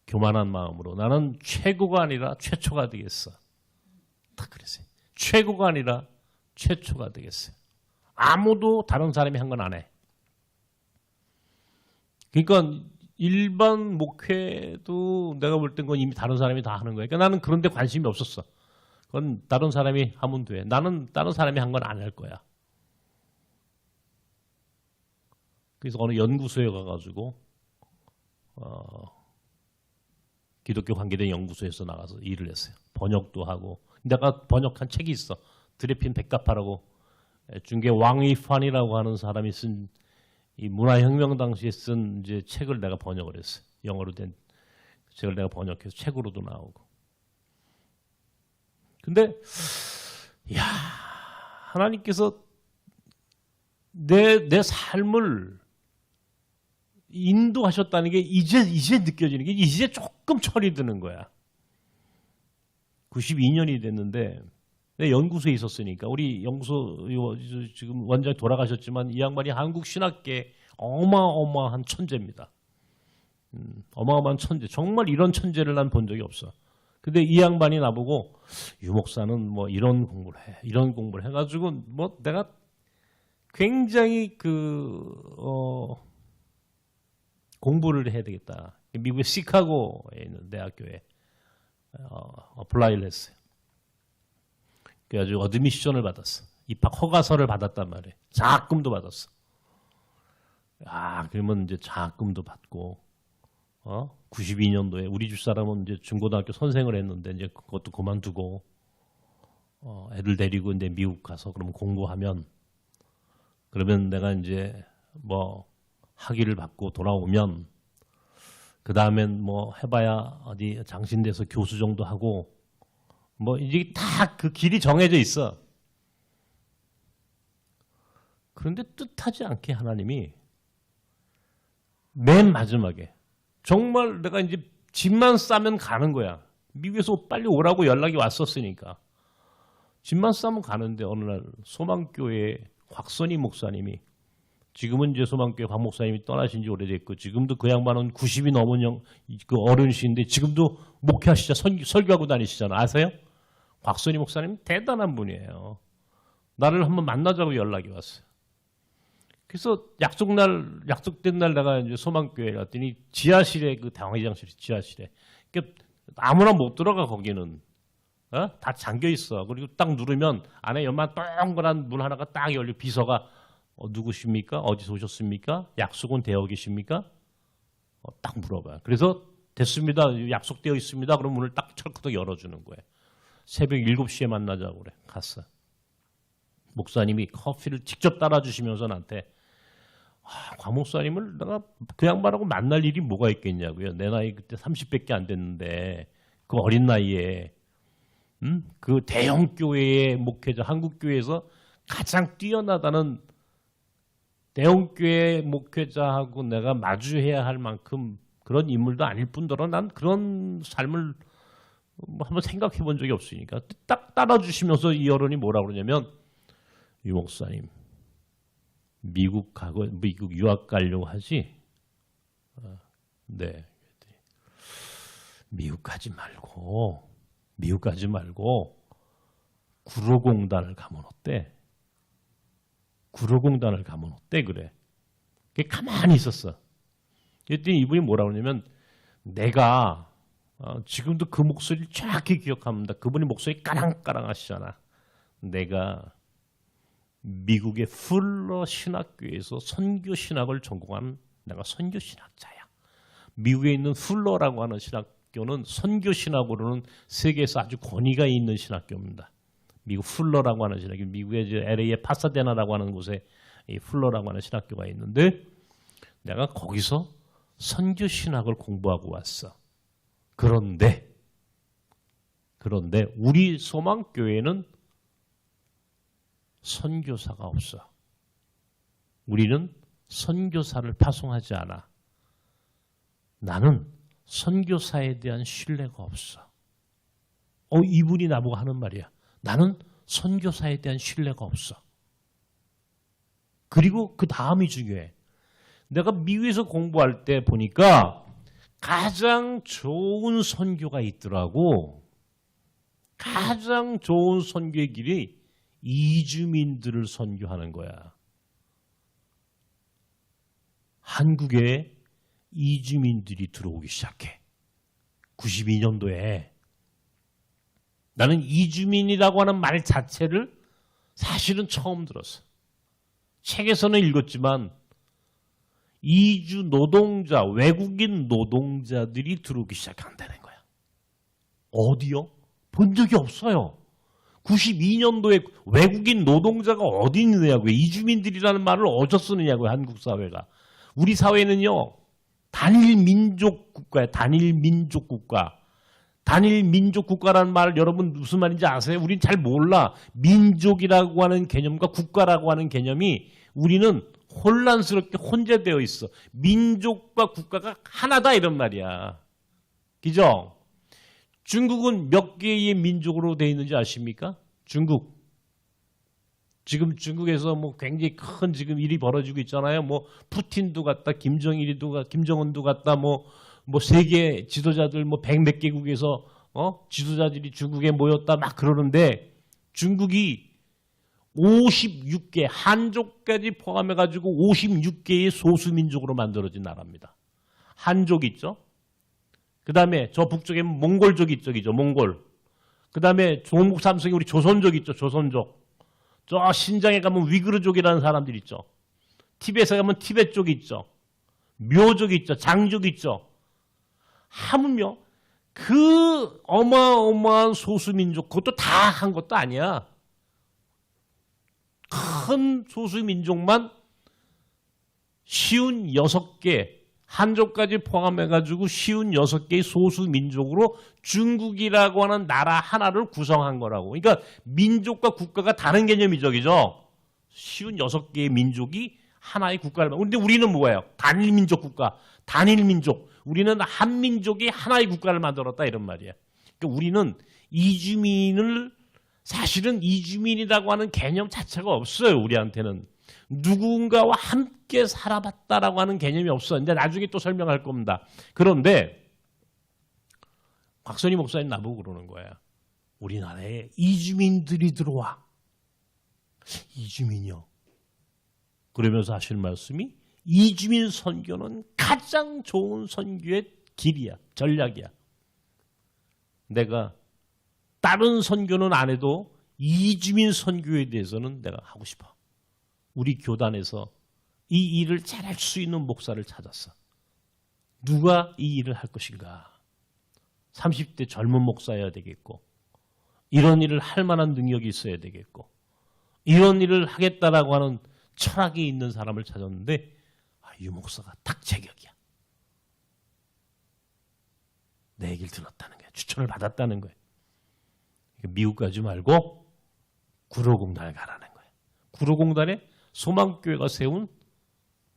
교만한 마음으로 나는 최고가 아니라 최초가 되겠어. 다 그랬어요. 최고가 아니라 최초가 되겠어요. 아무도 다른 사람이 한 건 안 해. 그러니까 일반 목회도 내가 볼 땐 건 이미 다른 사람이 다 하는 거예요. 그러니까 나는 그런 데 관심이 없었어. 그건 다른 사람이 하면 돼. 나는 다른 사람이 한 건 안 할 거야. 그래서 어느 연구소에 가가지고 기독교 관계된 연구소에서 나가서 일을 했어요. 번역도 하고. 내가 번역한 책이 있어. 드레핀 백가파라고 중계 왕이판이라고 하는 사람이 쓴 이 문화혁명 당시에 쓴 이제 책을 내가 번역을 했어요. 영어로 된 책을 내가 번역해서 책으로도 나오고. 근데 야 하나님께서 내 삶을 인도하셨다는 게 이제 느껴지는 게 이제 조금 철이 드는 거야. 92년이 됐는데 내 연구소에 있었으니까 우리 연구소 지금 원장이 돌아가셨지만 이 양반이 한국 신학계 어마어마한 천재입니다. 어마어마한 천재. 정말 이런 천재를 난 본 적이 없어. 근데 이 양반이 나보고 유 목사는 뭐 이런 공부를 해. 이런 공부를 해가지고 뭐 내가 굉장히 공부를 해야 되겠다. 미국의 시카고에 있는 대학교에 어플라이를 했어요. 그래가지고 어드미션을 받았어. 입학 허가서를 받았단 말이에요. 장학금도 받았어. 그러면 이제 장학금도 받고 92년도에 우리 집사람은 이제 중고등학교 선생을 했는데 이제 그것도 그만두고 애들 데리고 이제 미국 가서 그럼 공부하면 그러면 내가 이제 뭐 학위를 받고 돌아오면 그 다음엔 뭐 해봐야 어디 장신대에서 교수 정도 하고 뭐 이제 다 그 길이 정해져 있어. 그런데 뜻하지 않게 하나님이 맨 마지막에 정말 내가 이제 집만 싸면 가는 거야. 미국에서 빨리 오라고 연락이 왔었으니까. 집만 싸면 가는데 어느 날 소망교회 곽선희 목사님이 지금은 이제 소망교회 곽 목사님이 떠나신 지 오래됐고 지금도 그 양반은 90이 넘은 그 어른이신데 지금도 목회하시자 설교하고 다니시잖아. 아세요? 곽선희 목사님 대단한 분이에요. 나를 한번 만나자고 연락이 왔어요. 그래서 약속된 날 내가 이제 소망교회 갔더니 지하실에 그 당회장실 지하실에 그러니까 아무나 못 들어가 거기는 다 잠겨 있어. 그리고 딱 누르면 안에 연만 동그란 문 하나가 딱 열려 비서가 누구십니까? 어디서 오셨습니까? 약속은 되어 계십니까? 딱 물어봐요. 그래서 됐습니다. 약속되어 있습니다. 그럼 문을 딱 철컥 열어주는 거예요. 새벽 7시에 만나자고 그래. 갔어. 목사님이 커피를 직접 따라주시면서 나한테 곽 목사님을 내가 그 양반하고 만날 일이 뭐가 있겠냐고요. 내 나이 그때 30밖에 안 됐는데 그 어린 나이에 그 대형 교회의 목회자 한국교회에서 가장 뛰어나다는 대형 교회 목회자하고 내가 마주해야 할 만큼 그런 인물도 아닐 뿐더러 난 그런 삶을 한번 생각해 본 적이 없으니까 딱 따라주시면서 이 어른이 뭐라고 그러냐면 유 목사님 미국 유학 가려고 하지? 네. 미국 가지 말고 구로공단을 가면 어때? 구로공단을 가면 어때? 그래. 그게 가만히 있었어. 그랬더니 이분이 뭐라고 그러냐면 내가 지금도 그 목소리를 정확히 기억합니다. 그분이 목소리 까랑까랑 하시잖아. 내가 미국의 풀러 신학교에서 선교 신학을 전공한 내가 선교 신학자야. 미국에 있는 풀러라고 하는 신학교는 선교 신학으로는 세계에서 아주 권위가 있는 신학교입니다. 미국 풀러라고 하는 신학교, 미국의 LA의 파사데나라고 하는 곳에 이 풀러라고 하는 신학교가 있는데 내가 거기서 선교 신학을 공부하고 왔어. 그런데 우리 소망교회는 선교사가 없어. 우리는 선교사를 파송하지 않아. 나는 선교사에 대한 신뢰가 없어. 이분이 나보고 하는 말이야. 나는 선교사에 대한 신뢰가 없어. 그리고 그 다음이 중요해. 내가 미국에서 공부할 때 보니까 가장 좋은 선교가 있더라고. 가장 좋은 선교의 길이 이주민들을 선교하는 거야. 한국에 이주민들이 들어오기 시작해. 92년도에. 나는 이주민이라고 하는 말 자체를 사실은 처음 들었어. 책에서는 읽었지만 이주 노동자, 외국인 노동자들이 들어오기 시작한다는 거야. 어디요? 본 적이 없어요. 92년도에 외국인 노동자가 어디 있느냐고요. 이주민들이라는 말을 어디서 쓰느냐고요. 한국 사회가. 우리 사회는요. 단일 민족 국가예요. 단일 민족 국가. 단일 민족 국가라는 말 여러분 무슨 말인지 아세요? 우린 잘 몰라. 민족이라고 하는 개념과 국가라고 하는 개념이 우리는 혼란스럽게 혼재되어 있어. 민족과 국가가 하나다 이런 말이야. 그죠? 중국은 몇 개의 민족으로 되어 있는지 아십니까? 중국. 지금 중국에서 뭐 굉장히 큰 지금 일이 벌어지고 있잖아요. 뭐 푸틴도 갔다, 김정은도 갔다, 뭐 세계 지도자들 뭐 100몇 개국에서 지도자들이 중국에 모였다 막 그러는데 중국이 56개 한족까지 포함해가지고 56개의 소수민족으로 만들어진 나라입니다. 한족 있죠? 그 다음에 저 북쪽에 몽골족 있죠, 몽골. 그 다음에 종목 삼성에 우리 조선족 있죠, 조선족. 저 신장에 가면 위그르족이라는 사람들 있죠. 티벳에 가면 티벳족 있죠. 묘족 있죠, 장족 있죠. 하물며 그 어마어마한 소수민족, 그것도 다 한 것도 아니야. 큰 소수민족만 56개, 한족까지 포함해가지고 56개의 소수민족으로 중국이라고 하는 나라 하나를 구성한 거라고. 그러니까 민족과 국가가 다른 개념이죠. 그죠? 56개의 민족이 하나의 국가를. 그런데 우리는 뭐예요? 단일민족 국가, 단일민족. 우리는 한 민족이 하나의 국가를 만들었다 이런 말이야. 그러니까 우리는 이주민을, 사실은 이주민이라고 하는 개념 자체가 없어요. 우리한테는. 누군가와 함께 살아봤다라고 하는 개념이 없어. 근데 나중에 또 설명할 겁니다. 그런데 곽선희 목사님 나보고 그러는 거야. 우리나라에 이주민들이 들어와. 이주민이요. 그러면서 하시는 말씀이 이주민 선교는 가장 좋은 선교의 길이야. 전략이야. 내가 다른 선교는 안 해도 이주민 선교에 대해서는 내가 하고 싶어. 우리 교단에서 이 일을 잘할 수 있는 목사를 찾았어. 누가 이 일을 할 것인가? 30대 젊은 목사여야 되겠고, 이런 일을 할 만한 능력이 있어야 되겠고, 이런 일을 하겠다라고 하는 철학이 있는 사람을 찾았는데, 이 목사가 딱 제격이야. 내 얘기를 들었다는 거야. 추천을 받았다는 거야. 미국 가지 말고 구로공단에 가라는 거야. 구로공단에 소망교회가 세운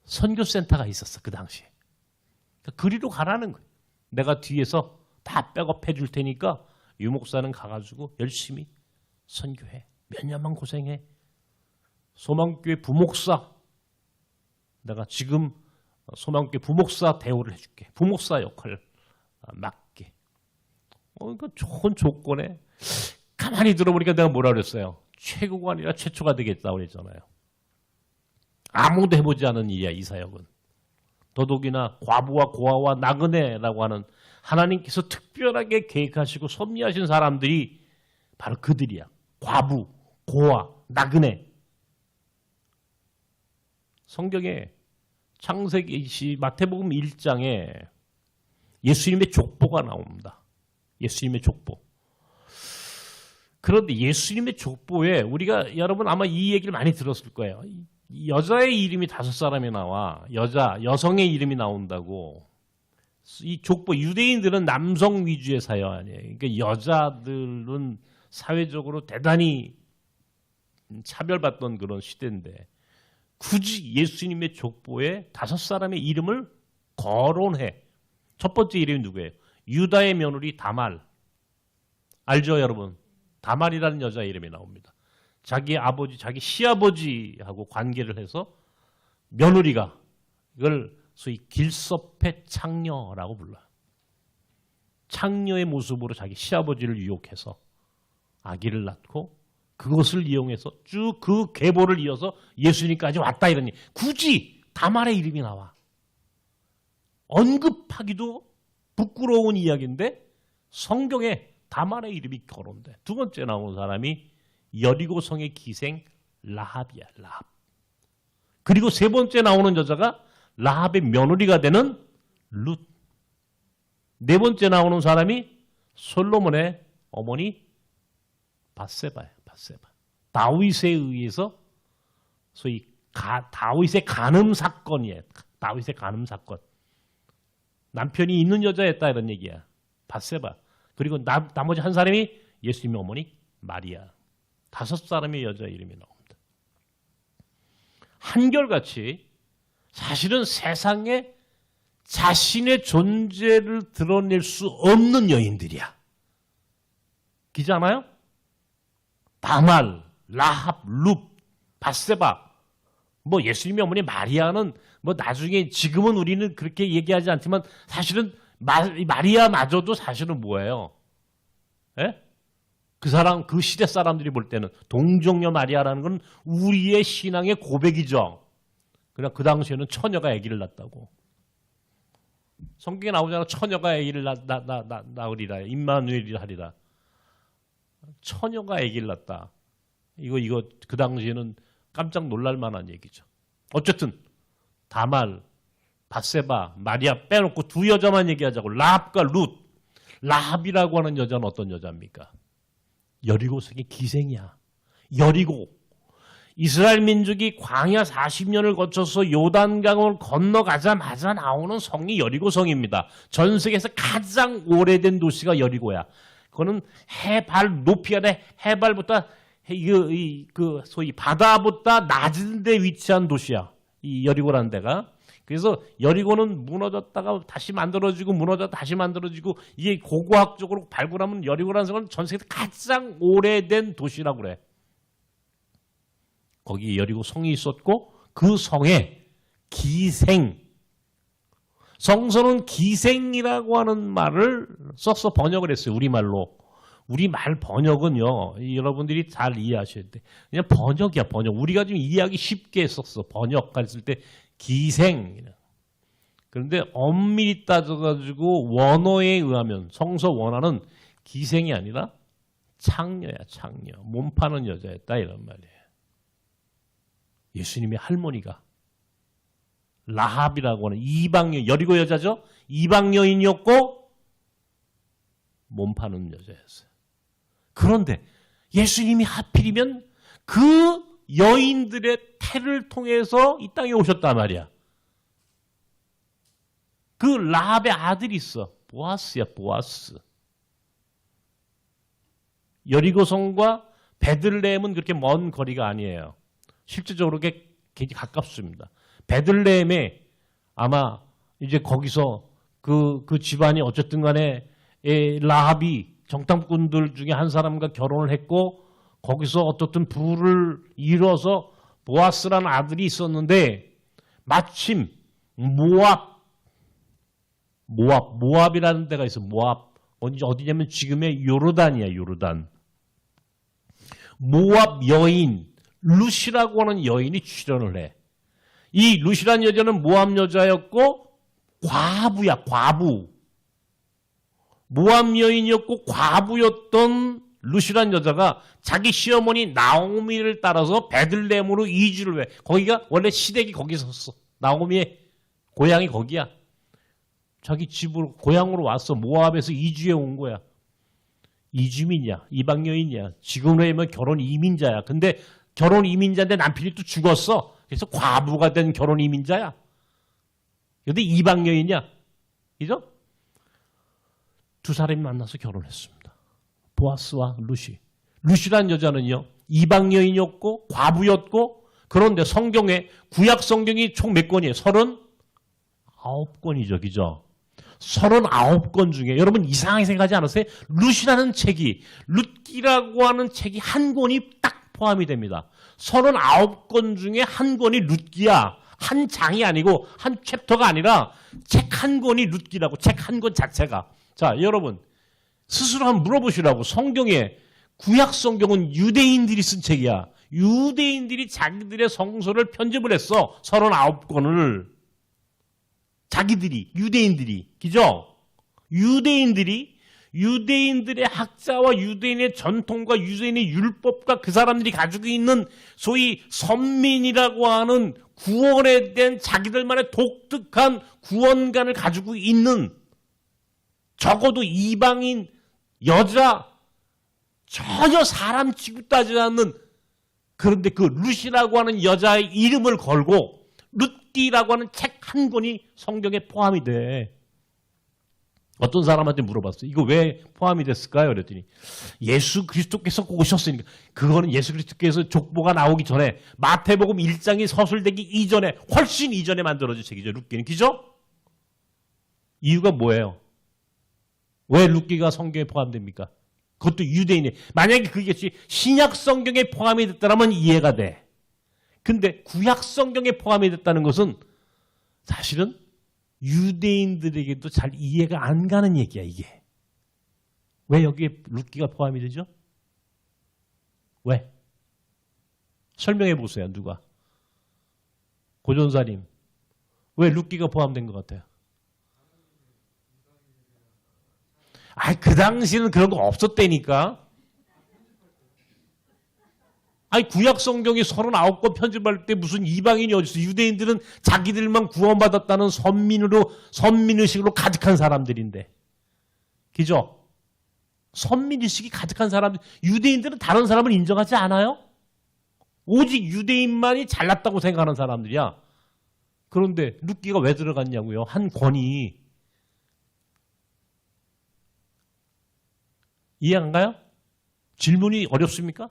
선교센터가 있었어. 그 당시에. 그러니까 그리로 가라는 거야. 내가 뒤에서 다 백업해 줄 테니까 유 목사는 가가지고 열심히 선교해. 몇 년만 고생해. 소망교회 부목사. 내가 지금 소망교회 부목사 대우를 해줄게. 부목사 역할을 맡게. 그러니까 좋은 조건에 가만히 들어보니까 내가 뭐라 그랬어요? 최고가 아니라 최초가 되겠다고 그랬잖아요. 아무도 해보지 않은 일이야, 이 사역은. 더더욱이나 과부와 고아와 나그네라고 하는 하나님께서 특별하게 계획하시고 섭리하신 사람들이 바로 그들이야. 과부, 고아, 나그네. 성경에 창세기 마태복음 1장에 예수님의 족보가 나옵니다. 예수님의 족보. 그런데 예수님의 족보에 우리가 여러분 아마 이 얘기를 많이 들었을 거예요. 여자의 이름이 5사람이 나와. 여성의 이름이 나온다고. 이 족보, 유대인들은 남성 위주의 사회 아니에요. 그러니까 여자들은 사회적으로 대단히 차별받던 그런 시대인데 굳이 예수님의 족보에 5사람의 이름을 거론해. 첫 번째 이름이 누구예요? 유다의 며느리 다말. 알죠, 여러분? 다말이라는 여자 이름이 나옵니다. 자기 아버지, 자기 시아버지하고 관계를 해서 며느리가 이걸 소위 길섭의 창녀라고 불러요. 창녀의 모습으로 자기 시아버지를 유혹해서 아기를 낳고 그것을 이용해서 쭉 그 계보를 이어서 예수님까지 왔다 이러니 굳이 다말의 이름이 나와. 언급하기도 부끄러운 이야기인데 성경에 다말의 이름이 거론돼. 두 번째 나온 사람이 여리고성의 기생 라합이야. 라합. 그리고 세 번째 나오는 여자가 라합의 며느리가 되는 룻. 네 번째 나오는 사람이 솔로몬의 어머니 밧세바야. 밧세바. 다윗에 의해서 소위 다윗의 간음 사건이에요. 다윗의 간음 사건. 남편이 있는 여자였다 이런 얘기야. 밧세바. 그리고 나머지 한 사람이 예수님의 어머니 마리아. 5사람의 여자 이름이 나옵니다. 한결같이 사실은 세상에 자신의 존재를 드러낼 수 없는 여인들이야. 기잖아요? 다말, 라합, 룹, 밧세바. 뭐 예수님의 어머니 마리아는 뭐 나중에 지금은 우리는 그렇게 얘기하지 않지만 사실은 마리아마저도 사실은 뭐예요? 예? 그 사람, 그 시대 사람들이 볼 때는 동정녀 마리아라는 건 우리의 신앙의 고백이죠. 그냥 그 당시에는 처녀가 아기를 낳았다고. 성경에 나오잖아. 처녀가 아기를 낳으리라. 임마누엘이라 하리라. 처녀가 아기를 낳았다. 이거 그 당시에는 깜짝 놀랄 만한 얘기죠. 어쨌든 다말, 밧세바, 마리아 빼놓고 두 여자만 얘기하자고. 라합과 룻. 라합이라고 하는 여자는 어떤 여자입니까? 여리고성의 기생이야. 여리고. 이스라엘 민족이 광야 40년을 거쳐서 요단강을 건너가자마자 나오는 성이 여리고성입니다. 전 세계에서 가장 오래된 도시가 여리고야. 그거는 해발 높이 아래 해발보다 소위 바다보다 낮은 데 위치한 도시야. 이 여리고라는 데가. 그래서 여리고는 무너졌다가 다시 만들어지고 무너졌다 다시 만들어지고 이게 고고학적으로 발굴하면 여리고라는 성은 전 세계에서 가장 오래된 도시라고 그래. 거기 여리고 성이 있었고 그 성에 기생. 성서는 기생이라고 하는 말을 써서 번역을 했어요. 우리말로. 우리말 번역은요. 여러분들이 잘 이해하셔야 돼. 그냥 번역이야. 번역. 우리가 좀 이해하기 쉽게 썼어. 번역했을 때 기생. 그런데 엄밀히 따져가지고 원어에 의하면 성서 원어는 기생이 아니라 창녀야. 창녀. 몸 파는 여자였다 이런 말이에요. 예수님의 할머니가 라합이라고 하는 이방 여리고 여자죠. 이방 여인이었고 몸 파는 여자였어요. 그런데 예수님이 하필이면 그 여인들의 태를 통해서 이 땅에 오셨단 말이야. 그 라합의 아들이 있어. 보아스야. 보아스. 여리고성과 베들레헴은 그렇게 먼 거리가 아니에요. 실제적으로 굉장히 가깝습니다. 베들레헴에 아마 이제 거기서 그 집안이 어쨌든 간에 라합이 정탐꾼들 중에 한 사람과 결혼을 했고 거기서 어떻든 부를 이뤄서 보아스라는 아들이 있었는데 마침 모압이라는 데가 있어. 모압. 어디냐면 지금의 요르단이야. 요르단. 모압 여인 룻이라고 하는 여인이 출연을 해. 이 룻이라는 여자는 모압 여자였고 과부야. 과부. 모압 여인이었고 과부였던 룻이라는 여자가 자기 시어머니 나오미를 따라서 베들레헴으로 이주를 해. 거기가 원래 시댁이 거기 있었어. 나오미의 고향이 거기야. 자기 집으로 고향으로 왔어. 모압에서 이주해 온 거야. 이주민이야. 이방 여인이야. 지금으로 하면 결혼 이민자야. 근데 결혼 이민자인데 남편이 또 죽었어. 그래서 과부가 된 결혼 이민자야. 근데 이방 여인이야. 그죠? 두 사람이 만나서 결혼했습니다. 보아스와 룻이. 룻이라는 여자는요. 이방 여인이었고 과부였고 그런데 성경에 구약 성경이 총 몇 권이에요? 39권이죠. 그죠? 39권 중에 여러분 이상하게 생각하지 않으세요? 룻이라는 책이 룻기라고 하는 책이 한 권이 딱 포함이 됩니다. 39권 중에 한 권이 룻기야. 한 장이 아니고 한 챕터가 아니라 책 한 권이 룻기라고 책 한 권 자체가. 자, 여러분 스스로 한번 물어보시라고. 성경에 구약 성경은 유대인들이 쓴 책이야. 유대인들이 자기들의 성서를 편집을 했어. 39권을. 자기들이 유대인들이. 그죠? 유대인들의 학자와 유대인의 전통과 유대인의 율법과 그 사람들이 가지고 있는 소위 선민이라고 하는 구원에 대한 자기들만의 독특한 구원관을 가지고 있는 적어도 이방인 여자 전혀 사람 취급도 하지 않는 그런데 그 룻이라고 하는 여자의 이름을 걸고 룻기라고 하는 책 한 권이 성경에 포함이 돼. 어떤 사람한테 물어봤어요. 이거 왜 포함이 됐을까요? 그랬더니 예수 그리스도께서 오셨으니까. 그거는 예수 그리스도께서 족보가 나오기 전에 마태복음 1장이 서술되기 이전에 훨씬 이전에 만들어진 책이죠. 룻기는. 그죠? 이유가 뭐예요? 왜 룻기가 성경에 포함됩니까? 그것도 유대인이. 만약에 그게 신약 성경에 포함이 됐다면 이해가 돼. 근데 구약 성경에 포함이 됐다는 것은 사실은 유대인들에게도 잘 이해가 안 가는 얘기야, 이게. 왜 여기에 룻기가 포함이 되죠? 왜? 설명해 보세요, 누가. 고전사님. 왜 룻기가 포함된 것 같아요? 그 당시는 그런 거 없었다니까. 아니 구약 성경이 39권 편집할 때 무슨 이방인이 어딨어. 유대인들은 자기들만 구원받았다는 선민의식으로 가득한 사람들인데. 그죠? 선민의식이 가득한 사람들. 유대인들은 다른 사람을 인정하지 않아요? 오직 유대인만이 잘났다고 생각하는 사람들이야. 그런데 룻기가 왜 들어갔냐고요? 한 권이. 이해 안 가요? 질문이 어렵습니까?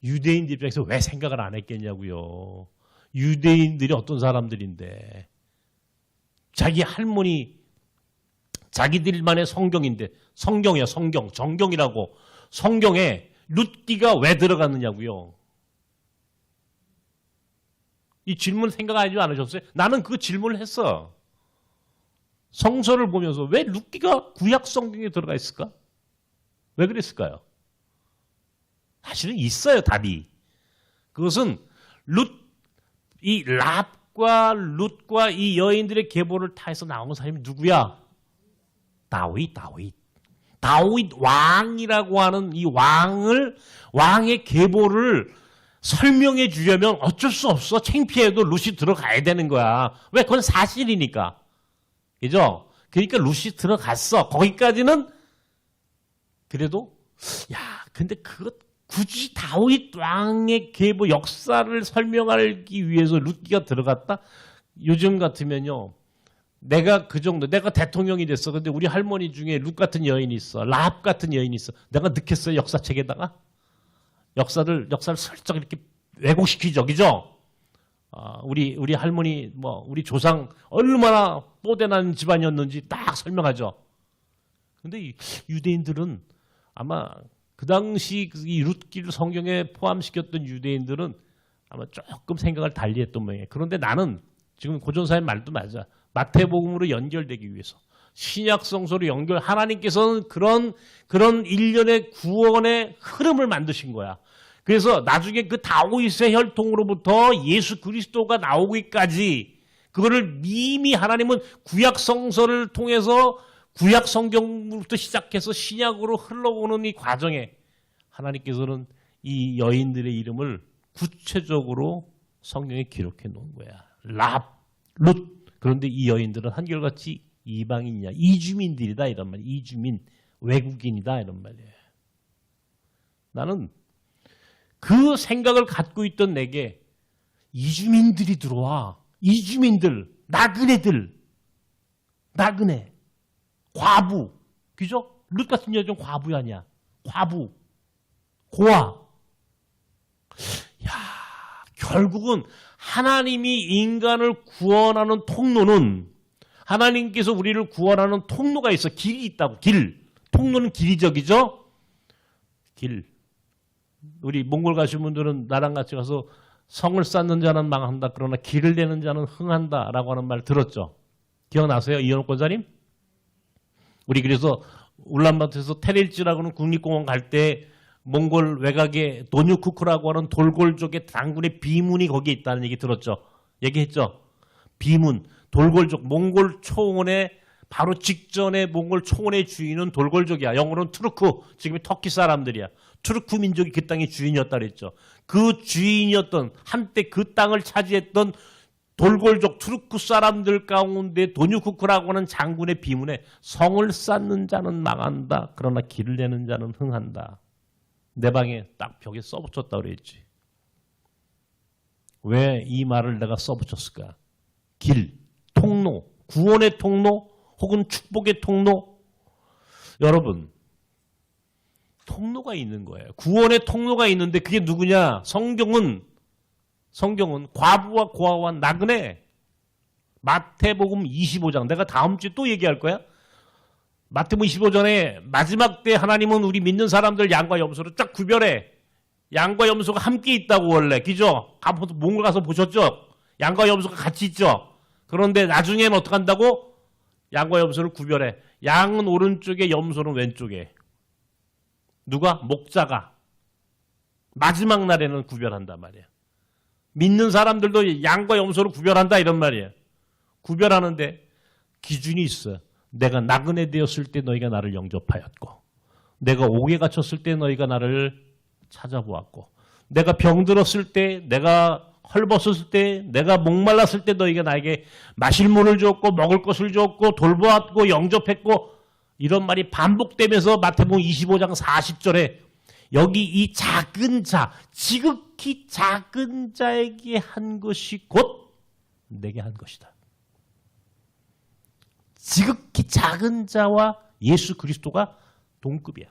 유대인들 입장에서 왜 생각을 안 했겠냐고요. 유대인들이 어떤 사람들인데 자기 할머니 자기들만의 성경인데 성경이야 성경 정경이라고 성경에 룻기가 왜 들어갔느냐고요. 이 질문 생각하지 않으셨어요? 나는 그 질문을 했어. 성서를 보면서 왜 룻기가 구약 성경에 들어가 있을까? 왜 그랬을까요? 사실은 있어요, 답이. 그것은 이 랍과 룻과 이 여인들의 계보를 타해서 나온 사람이 누구야? 다윗 왕이라고 하는 이 왕의 계보를 설명해 주려면 어쩔 수 없어. 창피해도 룻이 들어가야 되는 거야. 왜? 그건 사실이니까. 그죠? 그러니까 룻이 들어갔어. 거기까지는 그래도 근데 굳이 다윗 왕의 계보 역사를 설명하기 위해서 룻기가 들어갔다? 요즘 같으면요. 내가 그 정도, 내가 대통령이 됐어. 근데 우리 할머니 중에 룻 같은 여인이 있어. 라합 같은 여인이 있어. 내가 넣겠어요, 역사책에다가? 역사를 슬쩍 이렇게 왜곡시키죠. 그죠? 우리 할머니, 우리 조상 얼마나 뽀대난 집안이었는지 딱 설명하죠. 근데 이 유대인들은 아마 그 당시 이 룻기를 성경에 포함시켰던 유대인들은 아마 조금 생각을 달리 했던 모양이에요. 그런데 나는 지금 고전사의 말도 맞아. 마태복음으로 연결되기 위해서. 신약 성서로 하나님께서는 그런 일련의 구원의 흐름을 만드신 거야. 그래서 나중에 그 다윗의 혈통으로부터 예수 그리스도가 나오기까지 그거를 이미 하나님은 구약 성서를 통해서 구약 성경부터 시작해서 신약으로 흘러오는 이 과정에 하나님께서는 이 여인들의 이름을 구체적으로 성경에 기록해 놓은 거야. 룻. 그런데 이 여인들은 한결같이 이방인이야. 이주민들이다 이런 말이야. 이주민, 외국인이다 이런 말이에요. 나는 그 생각을 갖고 있던 내게 이주민들이 들어와. 이주민들, 나그네들, 과부, 그죠? 룻 같은 여자는 과부 아니야. 과부, 고아. 결국은 하나님이 인간을 구원하는 통로는 하나님께서 우리를 구원하는 통로가 있어. 길이 있다고. 통로는 길이적이죠? 우리 몽골 가신 분들은 나랑 같이 가서 성을 쌓는 자는 망한다. 그러나 길을 내는 자는 흥한다. 라고 하는 말 들었죠? 기억나세요? 이현옥 권사님? 우리 그래서 울란바토르에서 테릴지라고 하는 국립공원 갈 때 몽골 외곽에 도뉴쿠크라고 하는 돌골족의 당군의 비문이 거기에 있다는 얘기 들었죠? 얘기했죠? 비문, 돌골족, 몽골 초원의 바로 직전에 몽골 초원의 주인은 돌골족이야. 영어로는 투르크, 지금의 터키 사람들이야. 투르크 민족이 그 땅의 주인이었다 그랬죠. 그 주인이었던 한때 그 땅을 차지했던 돌골족 투르크 사람들 가운데 도뉴쿠크라고 하는 장군의 비문에 성을 쌓는 자는 망한다. 그러나 길을 내는 자는 흥한다. 내 방에 딱 벽에 써붙였다 그랬지. 왜 이 말을 내가 써붙였을까? 길, 통로, 구원의 통로 혹은 축복의 통로. 여러분, 통로가 있는 거예요. 구원의 통로가 있는데 그게 누구냐? 성경은 과부와 고아와 나그네. 마태복음 25장. 내가 다음 주에 또 얘기할 거야. 마태복음 25장에 마지막 때 하나님은 우리 믿는 사람들 양과 염소를 쫙 구별해. 양과 염소가 함께 있다고 원래. 그죠? 몽골 가서 보셨죠? 양과 염소가 같이 있죠? 그런데 나중에는 어떻게 한다고? 양과 염소를 구별해. 양은 오른쪽에 염소는 왼쪽에. 누가? 목자가. 마지막 날에는 구별한단 말이에요. 믿는 사람들도 양과 염소를 구별한다 이런 말이에요. 구별하는데 기준이 있어요. 내가 나그네 되었을 때 너희가 나를 영접하였고, 내가 옥에 갇혔을 때 너희가 나를 찾아보았고, 내가 병들었을 때, 내가 헐벗었을 때, 내가 목말랐을 때 너희가 나에게 마실 물을 줬고 먹을 것을 줬고 돌보았고 영접했고, 이런 말이 반복되면서 마태복음 25장 40절에 여기 이 작은 자, 지극히 작은 자에게 한 것이 곧 내게 한 것이다. 지극히 작은 자와 예수 그리스도가 동급이야.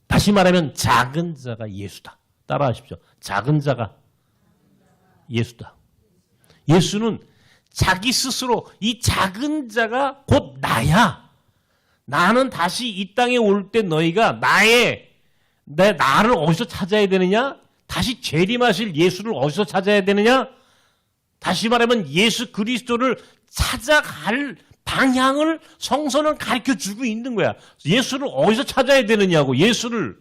다시 말하면 작은 자가 예수다. 따라하십시오. 작은 자가 예수다. 예수는 자기 스스로 이 작은 자가 곧 나야. 나는 다시 이 땅에 올 때 너희가 나를 어디서 찾아야 되느냐? 다시 재림하실 예수를 어디서 찾아야 되느냐? 다시 말하면 예수 그리스도를 찾아갈 방향을 성서는 가르쳐주고 있는 거야. 예수를 어디서 찾아야 되느냐고. 예수를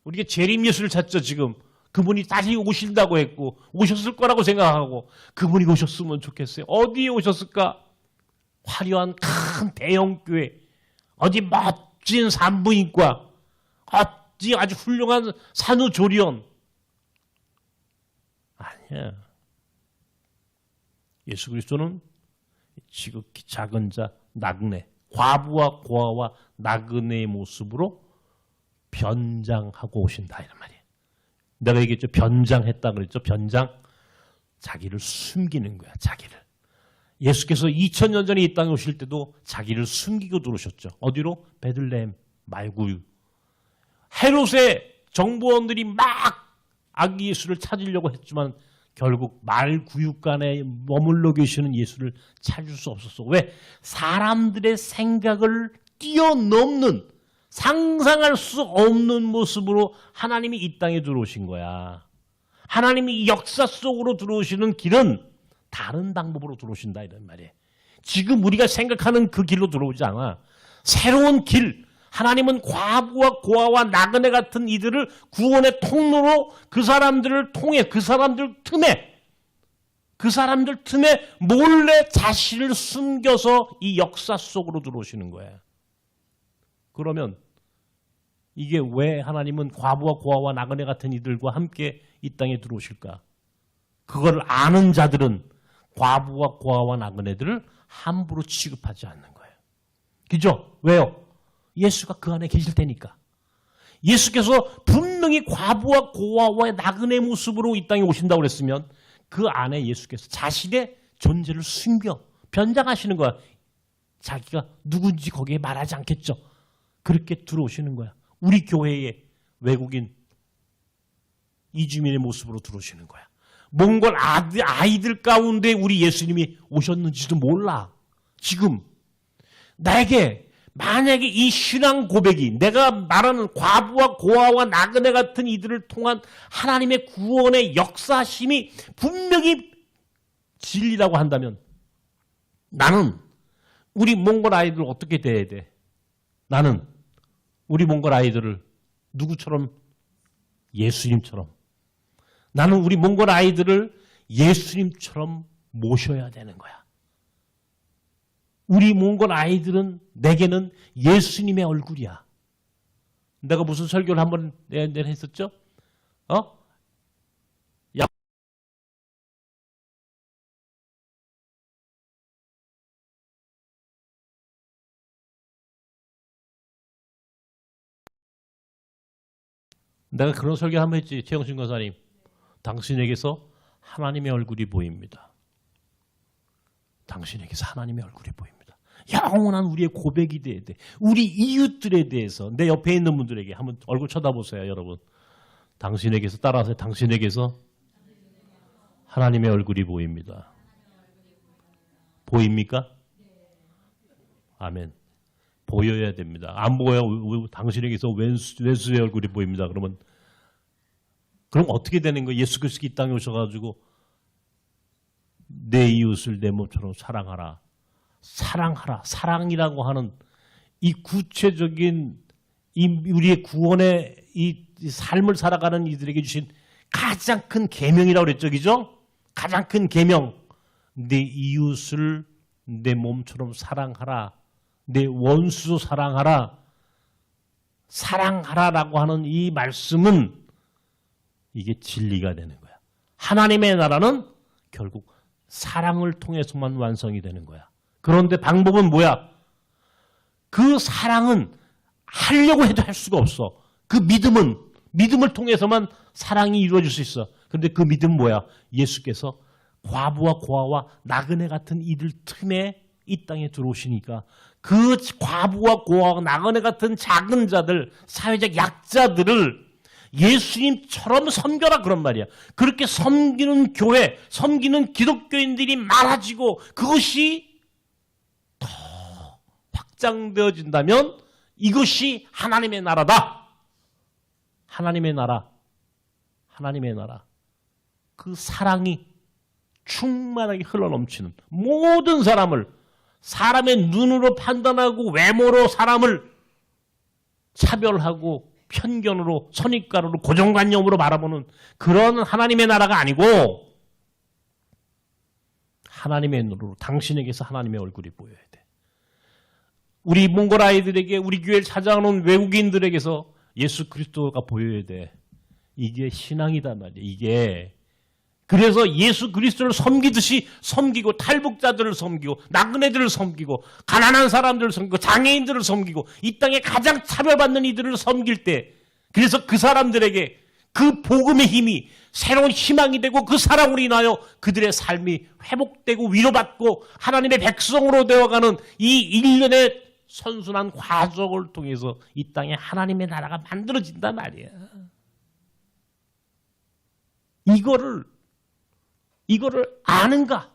우리가 재림 예수를 찾죠. 지금 그분이 다시 오신다고 했고 오셨을 거라고 생각하고 그분이 오셨으면 좋겠어요. 어디에 오셨을까? 화려한 큰 대형교회, 어디 멋진 산부인과, 어디 아주 훌륭한 산후조리원. 아니야. 예수 그리스도는 지극히 작은 자, 나그네, 과부와 고아와 나그네의 모습으로 변장하고 오신다 이런 말이에요. 내가 얘기했죠. 변장했다 그랬죠. 변장. 자기를 숨기는 거야. 자기를. 예수께서 2000년 전에 이 땅에 오실 때도 자기를 숨기고 들어오셨죠. 어디로? 베들레헴 말구유. 헤롯의 정보원들이 막 아기 예수를 찾으려고 했지만 결국 말구육간에 머물러 계시는 예수를 찾을 수 없었어. 왜? 사람들의 생각을 뛰어넘는, 상상할 수 없는 모습으로 하나님이 이 땅에 들어오신 거야. 하나님이 이 역사 속으로 들어오시는 길은 다른 방법으로 들어오신다 이런 말이에요. 지금 우리가 생각하는 그 길로 들어오지 않아. 새로운 길. 하나님은 과부와 고아와 나그네 같은 이들을 구원의 통로로 그 사람들을 통해 그 사람들 틈에 몰래 자신을 숨겨서 이 역사 속으로 들어오시는 거예요. 그러면 이게 왜 하나님은 과부와 고아와 나그네 같은 이들과 함께 이 땅에 들어오실까? 그걸 아는 자들은 과부와 고아와 나그네들을 함부로 취급하지 않는 거예요. 그죠? 왜요? 예수가 그 안에 계실 테니까. 예수께서 분명히 과부와 고아와 나그네 모습으로 이 땅에 오신다고 그랬으면 그 안에 예수께서 자신의 존재를 숨겨 변장하시는 거야. 자기가 누군지 거기에 말하지 않겠죠. 그렇게 들어오시는 거야. 우리 교회에 외국인 이주민의 모습으로 들어오시는 거야. 몽골 아이들 가운데 우리 예수님이 오셨는지도 몰라. 지금 나에게 만약에 이 신앙 고백이 내가 말하는 과부와 고아와 나그네 같은 이들을 통한 하나님의 구원의 역사심이 분명히 진리라고 한다면 나는 우리 몽골 아이들 어떻게 대해야 돼? 나는 우리 몽골 아이들을 누구처럼? 예수님처럼. 나는 우리 몽골 아이들을 예수님처럼 모셔야 되는 거야. 우리 몽골 아이들은 내게는 예수님의 얼굴이야. 내가 무슨 설교를 한번 했었죠? 내가 그런 설교 한번 했지. 최영신 권사님. 당신에게서 하나님의 얼굴이 보입니다. 당신에게서 하나님의 얼굴이 보입니다. 영원한 우리의 고백이 돼야 돼. 우리 이웃들에 대해서 내 옆에 있는 분들에게 한번 얼굴 쳐다보세요. 여러분. 당신에게서 따라하세요. 당신에게서 하나님의 얼굴이 보입니다. 보입니까? 아멘. 보여야 됩니다. 안 보여 당신에게서 왼수의 얼굴이 보입니다. 그럼 어떻게 되는 거예요? 예수 그리스도 이 땅에 오셔가지고 내 이웃을 내 몸처럼 사랑하라. 사랑하라. 사랑이라고 하는 이 구체적인 우리의 구원의 이 삶을 살아가는 이들에게 주신 가장 큰 계명이라고 그랬죠. 그죠? 가장 큰 계명. 내 이웃을 내 몸처럼 사랑하라. 내 원수 사랑하라. 사랑하라라고 하는 이 말씀은 이게 진리가 되는 거야. 하나님의 나라는 결국 사랑을 통해서만 완성이 되는 거야. 그런데 방법은 뭐야? 그 사랑은 하려고 해도 할 수가 없어. 그 믿음을 통해서만 사랑이 이루어질 수 있어. 그런데 그 믿음은 뭐야? 예수께서 과부와 고아와 나그네 같은 이들 틈에 이 땅에 들어오시니까 그 과부와 고아와 나그네 같은 작은 자들, 사회적 약자들을 예수님처럼 섬겨라 그런 말이야. 그렇게 섬기는 교회, 섬기는 기독교인들이 많아지고 그것이 더 확장되어진다면 이것이 하나님의 나라다. 하나님의 나라. 하나님의 나라. 그 사랑이 충만하게 흘러넘치는 모든 사람의 눈으로 판단하고 외모로 사람을 차별하고 편견으로 선입관으로 고정관념으로 바라보는 그런 하나님의 나라가 아니고 하나님의 눈으로 당신에게서 하나님의 얼굴이 보여야 돼. 우리 몽골 아이들에게 우리 교회를 찾아오는 외국인들에게서 예수 그리스도가 보여야 돼. 이게 신앙이다 말이야. 이게 그래서 예수 그리스도를 섬기듯이 섬기고 탈북자들을 섬기고 나그네들을 섬기고 가난한 사람들을 섬기고 장애인들을 섬기고 이 땅에 가장 차별받는 이들을 섬길 때 그래서 그 사람들에게 그 복음의 힘이 새로운 희망이 되고 그 사랑으로 인하여 그들의 삶이 회복되고 위로받고 하나님의 백성으로 되어가는 이 일련의 선순환 과정을 통해서 이 땅에 하나님의 나라가 만들어진단 말이야. 이거를 아는가?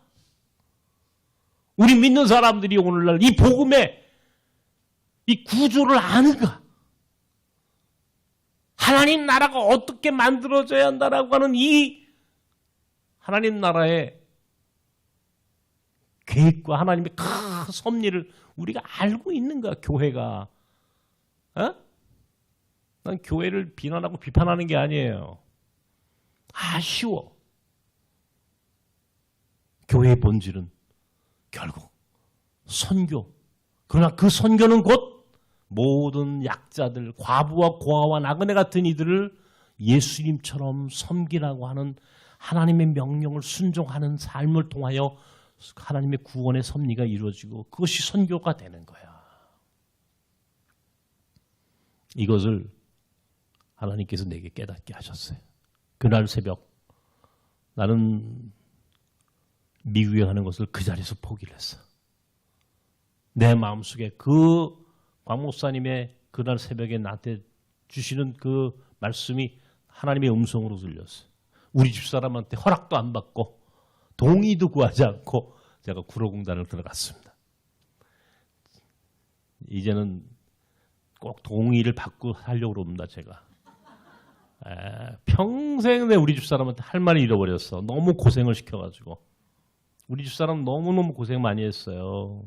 우리 믿는 사람들이 오늘날 이 복음의 이 구조를 아는가? 하나님 나라가 어떻게 만들어져야 한다라고 하는 이 하나님 나라의 계획과 하나님의 큰 섭리를 우리가 알고 있는가, 교회가? 어? 난 교회를 비난하고 비판하는 게 아니에요. 아쉬워. 교회의 본질은 결국 선교. 그러나 그 선교는 곧 모든 약자들, 과부와 고아와 나그네 같은 이들을 예수님처럼 섬기라고 하는 하나님의 명령을 순종하는 삶을 통하여 하나님의 구원의 섭리가 이루어지고 그것이 선교가 되는 거야. 이것을 하나님께서 내게 깨닫게 하셨어요. 그날 새벽 나는 미국에 가는 것을 그 자리에서 포기를 했어. 내 마음속에 그 박 목사님의 그날 새벽에 나한테 주시는 그 말씀이 하나님의 음성으로 들렸어요. 우리 집사람한테 허락도 안 받고 동의도 구하지 않고 제가 구로공단을 들어갔습니다. 이제는 꼭 동의를 받고 하려고 그럽니다. 제가. 평생 내 우리 집사람한테 할 말을 잃어버렸어. 너무 고생을 시켜가지고. 우리 집사람 너무너무 고생 많이 했어요.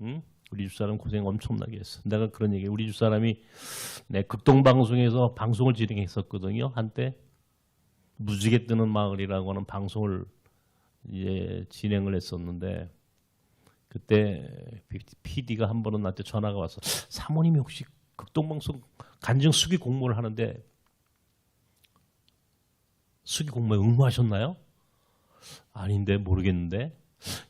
응? 우리 집사람 고생 엄청나게 했어. 내가 그런 얘기. 우리 집사람이 내 극동방송에서 방송을 진행했었거든요. 한때 무지개 뜨는 마을이라고 하는 방송을 이제 진행을 했었는데 그때 PD가 한 번은 나한테 전화가 와서 사모님이 혹시 극동방송 간증 수기 공모를 하는데 수기 공모에 응모하셨나요? 아닌데 모르겠는데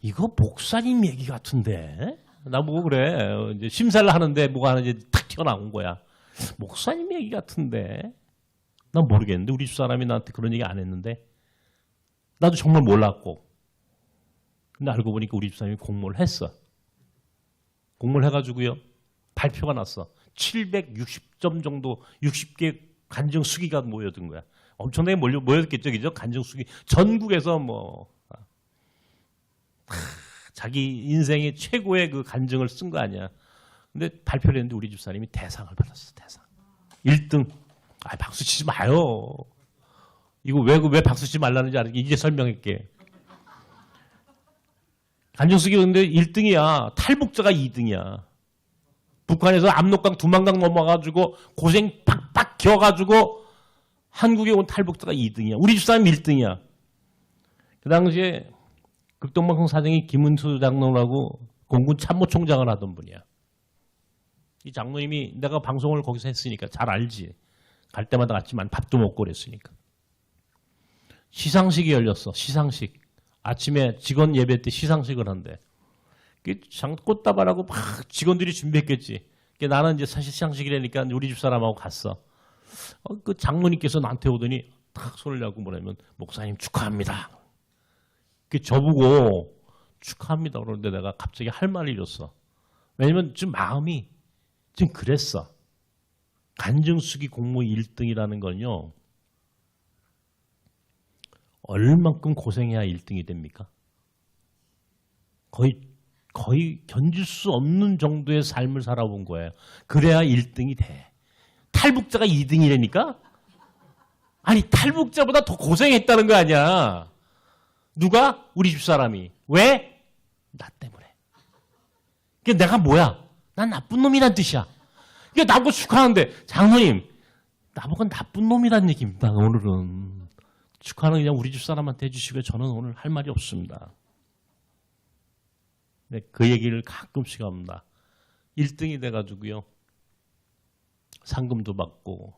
이거 목사님 얘기 같은데 나보고 그래. 이제 심사를 하는데 뭐가 하는지 탁 튀어나온 거야. 목사님 얘기 같은데 난 모르겠는데 우리 집사람이 나한테 그런 얘기 안 했는데 나도 정말 몰랐고 근데 알고 보니까 우리 집사람이 공모를 했어. 공모를 해가지고요 발표가 났어. 760점 정도 60개 간증 수기가 모여든 거야. 엄청나게 모였겠죠, 그죠? 간증 수기 전국에서 뭐 자기 인생의 최고의 그 간증을 쓴 거 아니야. 근데 발표를 했는데 우리 집사님이 대상을 받았어. 대상. 1등. 아, 박수 치지 마요. 이거 왜 박수 치지 말라는지 알겠지? 이제 설명할게. 간증 수기 근데 1등이야. 탈북자가 2등이야. 북한에서 압록강 두만강 넘어가지고 고생 팍팍 겨가지고 한국에 온 탈북자가 2등이야. 우리 집사람이 1등이야. 그 당시에 극동방송 사장이 김은수 장로라고 공군 참모총장을 하던 분이야. 이 장로님이 내가 방송을 거기서 했으니까 잘 알지. 갈 때마다 갔지만 밥도 먹고 그랬으니까. 시상식이 열렸어. 시상식. 아침에 직원 예배 때 시상식을 한대. 꽃다발하고 막 직원들이 준비했겠지. 나는 이제 사실 시상식이라니까 우리 집 사람하고 갔어. 그 장로님께서 나한테 오더니 탁 손을 잡고 뭐냐면 목사님 축하합니다. 저보고 축하합니다. 그러는데 내가 갑자기 할 말을 잃었어. 왜냐면 좀 마음이 좀 그랬어. 간증수기 공모 1등이라는 건요. 얼만큼 고생해야 1등이 됩니까? 거의 견딜 수 없는 정도의 삶을 살아본 거예요. 그래야 1등이 돼. 탈북자가 2등이라니까? 아니 탈북자보다 더 고생했다는 거 아니야. 누가? 우리 집사람이. 왜? 나 때문에. 내가 뭐야? 난 나쁜 놈이란 뜻이야. 나보고 축하하는데 장로님 나보고 나쁜 놈이란 얘기입니다. 오늘은. 축하는 그냥 우리 집사람한테 해주시고요. 저는 오늘 할 말이 없습니다. 그 얘기를 가끔씩 합니다. 1등이 돼가지고요. 상금도 받고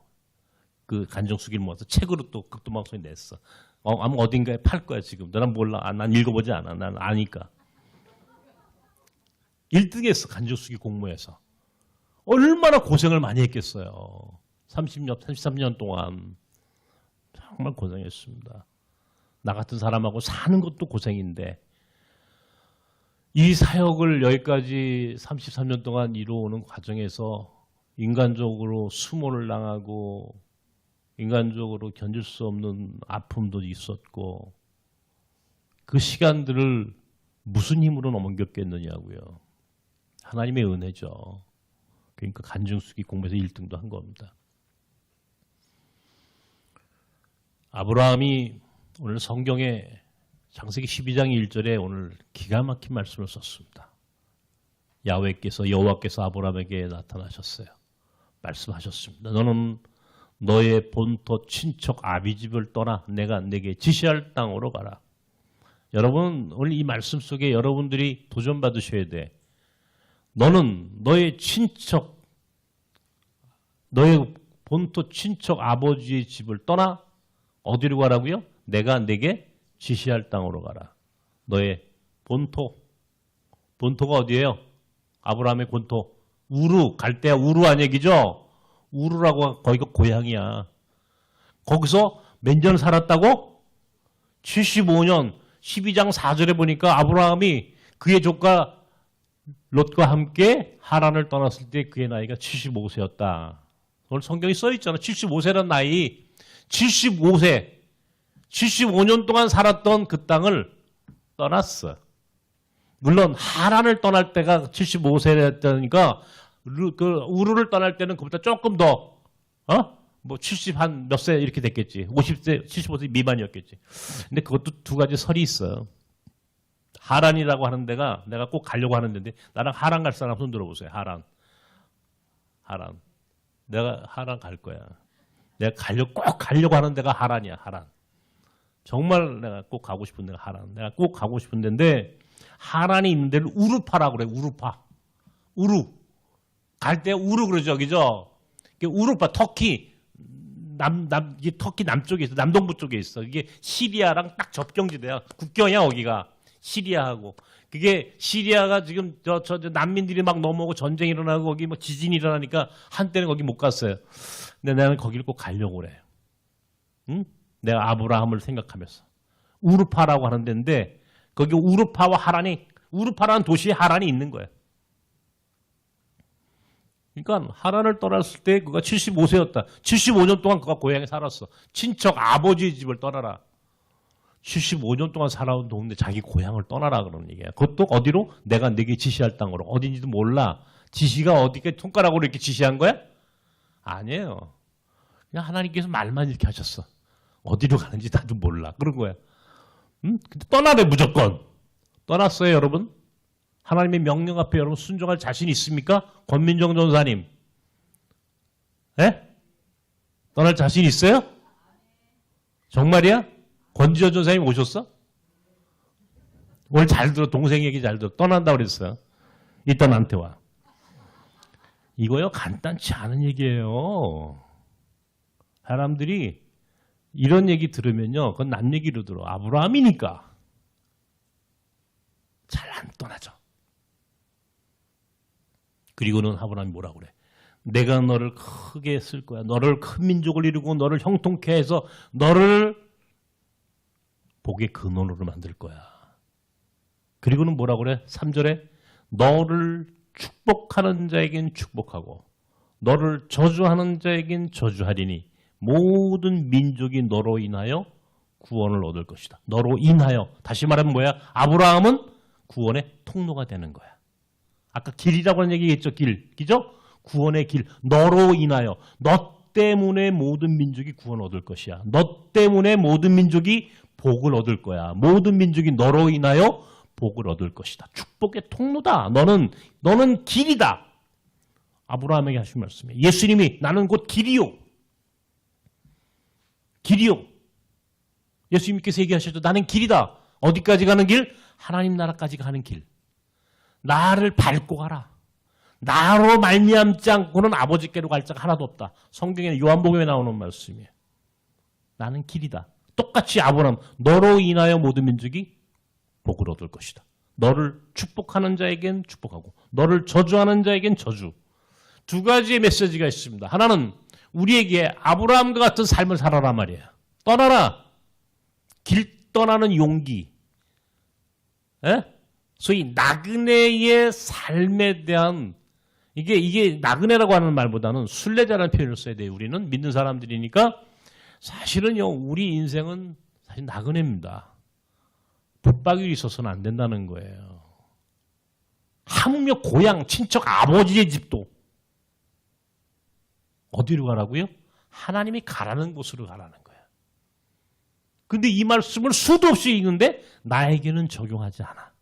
그 간정수기를 모아서 책으로 또 극동방송에 냈어. 아마 어딘가에 팔 거야 지금. 난 몰라. 난 읽어보지 않아. 난 아니까. 1등 했어. 간정수기 공모에서. 얼마나 고생을 많이 했겠어요. 30년, 33년 동안. 정말 고생했습니다. 나 같은 사람하고 사는 것도 고생인데 이 사역을 여기까지 33년 동안 이루어오는 과정에서 인간적으로 수모를 당하고 인간적으로 견딜 수 없는 아픔도 있었고 그 시간들을 무슨 힘으로 넘겼겠느냐고요. 하나님의 은혜죠. 그러니까 간증수기 공부에서 1등도 한 겁니다. 아브라함이 오늘 성경에 창세기 12장 1절에 오늘 기가 막힌 말씀을 썼습니다. 여호와께서 아브라함에게 나타나셨어요. 말씀하셨습니다. 너는 너의 본토 친척 아비집을 떠나 내가 내게 지시할 땅으로 가라. 여러분 오늘 이 말씀 속에 여러분들이 도전받으셔야 돼. 너는 너의 친척, 너의 본토 친척 아버지의 집을 떠나 어디로 가라고요? 내가 내게 지시할 땅으로 가라. 너의 본토가 어디예요? 아브라함의 본토. 우루, 갈대아 우루 한 얘기죠? 우루라고 거기가 고향이야. 거기서 몇 년 살았다고? 75년. 12장 4절에 보니까 아브라함이 그의 조카 롯과 함께 하란을 떠났을 때 그의 나이가 75세였다. 오늘 성경이 써있잖아. 75세란 나이. 75세. 75년 동안 살았던 그 땅을 떠났어. 물론 하란을 떠날 때가 75세였다니까 그 우르를 떠날 때는 그보다 조금 더 70 한 몇 세 이렇게 됐겠지. 50세, 75세 미만이었겠지. 근데 그것도 두 가지 설이 있어. 하란이라고 하는 데가 내가 꼭 가려고 하는 데인데 나랑 하란 갈 사람 손 들어보세요. 하란. 내가 하란 갈 거야. 내가 꼭 가려고 하는 데가 하란이야. 하란. 정말 내가 꼭 가고 싶은 데가 하란. 내가 꼭 가고 싶은 데인데 하란이 있는 데를 우루파라고 그래. 우루파. 우루. 갈 때 우루 그러죠. 그죠? 우루파 터키. 이게 터키 남쪽에 있어. 남동부 쪽에 있어. 이게 시리아랑 딱 접경지대야. 국경이야, 거기가. 시리아하고. 그게 시리아가 지금 저 난민들이 막 넘어오고 전쟁이 일어나고 거기 뭐 지진이 일어나니까 한때는 거기 못 갔어요. 근데 나는 거기를 꼭 가려고 그래. 응? 내가 아브라함을 생각하면서. 우르파라고 하는 데인데 거기 우르파와 우르파라는 도시에 하란이 있는 거예요. 그러니까 하란을 떠났을 때 그가 75세였다. 75년 동안 그가 고향에 살았어. 친척 아버지의 집을 떠나라. 75년 동안 살아온 동네 자기 고향을 떠나라 그러는 얘기야. 그것도 어디로? 내가 내게 지시할 땅으로. 어딘지도 몰라. 지시가 어디까지 손가락으로 이렇게 지시한 거야? 아니에요. 그냥 하나님께서 말만 이렇게 하셨어. 어디로 가는지 나도 몰라. 그런 거야. 응? 근데 떠나래 무조건. 떠났어요 여러분? 하나님의 명령 앞에 여러분 순종할 자신 있습니까? 권민정 전사님. 예? 떠날 자신 있어요? 정말이야? 권지현 전사님 오셨어? 오늘 잘 들어. 동생 얘기 잘 들어. 떠난다 그랬어요. 이따 나한테 와. 이거요 간단치 않은 얘기예요. 사람들이 이런 얘기 들으면요. 그건 남 얘기로 들어. 아브라함이니까 잘 안 떠나죠. 그리고는 아브라함이 뭐라고 그래. 내가 너를 크게 쓸 거야. 너를 큰 민족을 이루고 너를 형통케 해서 너를 복의 근원으로 만들 거야. 그리고는 뭐라고 그래? 3절에 너를 축복하는 자에겐 축복하고 너를 저주하는 자에겐 저주하리니 모든 민족이 너로 인하여 구원을 얻을 것이다. 너로 인하여. 다시 말하면 뭐야? 아브라함은 구원의 통로가 되는 거야. 아까 길이라고 하는 얘기겠죠. 길. 그죠? 구원의 길. 너로 인하여. 너 때문에 모든 민족이 구원 얻을 것이야. 너 때문에 모든 민족이 복을 얻을 거야. 모든 민족이 너로 인하여 복을 얻을 것이다. 축복의 통로다. 너는 길이다. 아브라함에게 하신 말씀이에요. 예수님이 나는 곧 길이요. 길이요. 예수님께서 얘기하셨죠. 나는 길이다. 어디까지 가는 길? 하나님 나라까지 가는 길. 나를 밟고 가라. 나로 말미암지 않고는 아버지께로 갈 자가 하나도 없다. 성경에는 요한복음에 나오는 말씀이에요. 나는 길이다. 똑같이 아브라함 너로 인하여 모든 민족이 복을 얻을 것이다. 너를 축복하는 자에겐 축복하고 너를 저주하는 자에겐 저주. 두 가지의 메시지가 있습니다. 하나는 우리에게 아브라함과 같은 삶을 살아라 말이에요. 떠나라. 길 떠나는 용기. 에? 소위 나그네의 삶에 대한 이게 나그네라고 하는 말보다는 순례자라는 표현을 써야 돼요. 우리는 믿는 사람들이니까 사실은요 우리 인생은 사실 나그네입니다. 붙박이로 있어서는 안 된다는 거예요. 하물며 고향 친척 아버지의 집도 어디로 가라고요? 하나님이 가라는 곳으로 가라는 거예요. 근데 이 말씀을 수도 없이 읽는데 나에게는 적용하지 않아.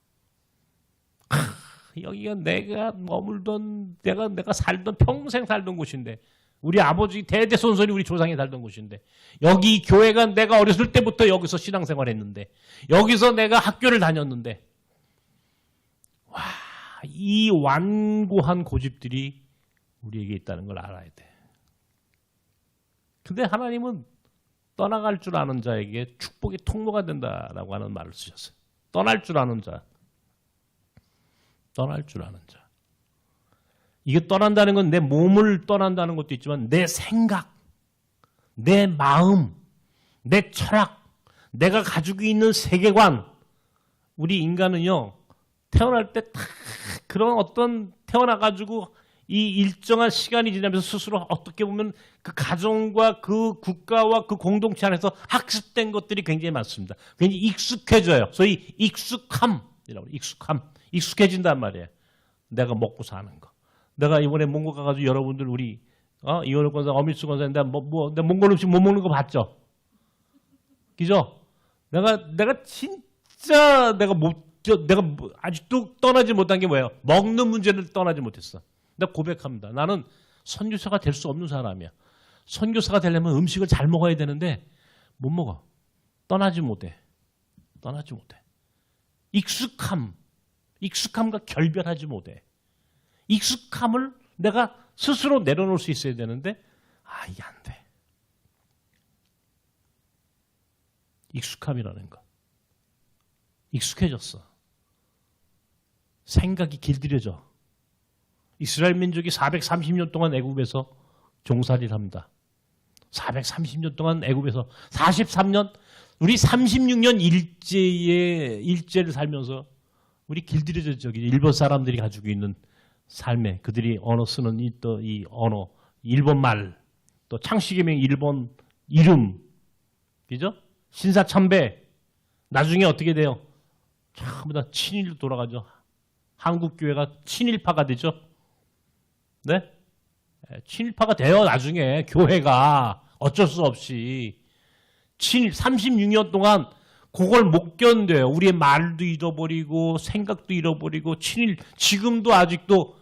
여기가 내가 머물던 내가 살던 평생 살던 곳인데 우리 아버지 대대손손이 우리 조상이 살던 곳인데 여기 교회가 내가 어렸을 때부터 여기서 신앙생활했는데 여기서 내가 학교를 다녔는데 와, 이 완고한 고집들이 우리에게 있다는 걸 알아야 돼. 근데 하나님은 떠나갈 줄 아는 자에게 축복의 통로가 된다라고 하는 말을 쓰셨어요. 떠날 줄 아는 자. 떠날 줄 아는 자. 이게 떠난다는 건 내 몸을 떠난다는 것도 있지만 내 생각, 내 마음, 내 철학, 내가 가지고 있는 세계관. 우리 인간은요. 태어날 때 다 그런 어떤 태어나가지고 이 일정한 시간이 지나면서 스스로 어떻게 보면 그 가정과 그 국가와 그 공동체 안에서 학습된 것들이 굉장히 많습니다. 굉장히 익숙해져요. 소위 익숙함이라고 익숙함. 익숙해진단 말이에요. 내가 먹고 사는 거. 내가 이번에 몽골 가가지고 여러분들 우리 이원호 권사, 어미수 권사, 내가 몽골 음식 못 먹는 거 봤죠? 그죠? 내가 진짜 내가 아직도 떠나지 못한 게 뭐예요? 먹는 문제를 떠나지 못했어. 내가 고백합니다. 나는 선교사가 될 수 없는 사람이야. 선교사가 되려면 음식을 잘 먹어야 되는데 못 먹어. 떠나지 못해. 익숙함과 결별하지 못해. 익숙함을 내가 스스로 내려놓을 수 있어야 되는데 이게 안 돼. 익숙함이라는 거. 익숙해졌어. 생각이 길들여져. 이스라엘 민족이 430년 동안 애굽에서 종살이를 합니다. 430년 동안 애굽에서 43년 우리 36년 일제를 살면서 우리 길들여졌죠. 일본 사람들이 가지고 있는 삶에 그들이 언어 쓰는 이 언어, 일본 말, 또 창씨개명 일본 이름, 그죠? 신사참배. 나중에 어떻게 돼요? 전부 다 친일로 돌아가죠. 한국 교회가 친일파가 되죠. 네? 친일파가 돼요. 나중에 교회가 어쩔 수 없이 친일 36년 동안 그걸 못 견뎌요. 우리의 말도 잃어버리고 생각도 잃어버리고 지금도 아직도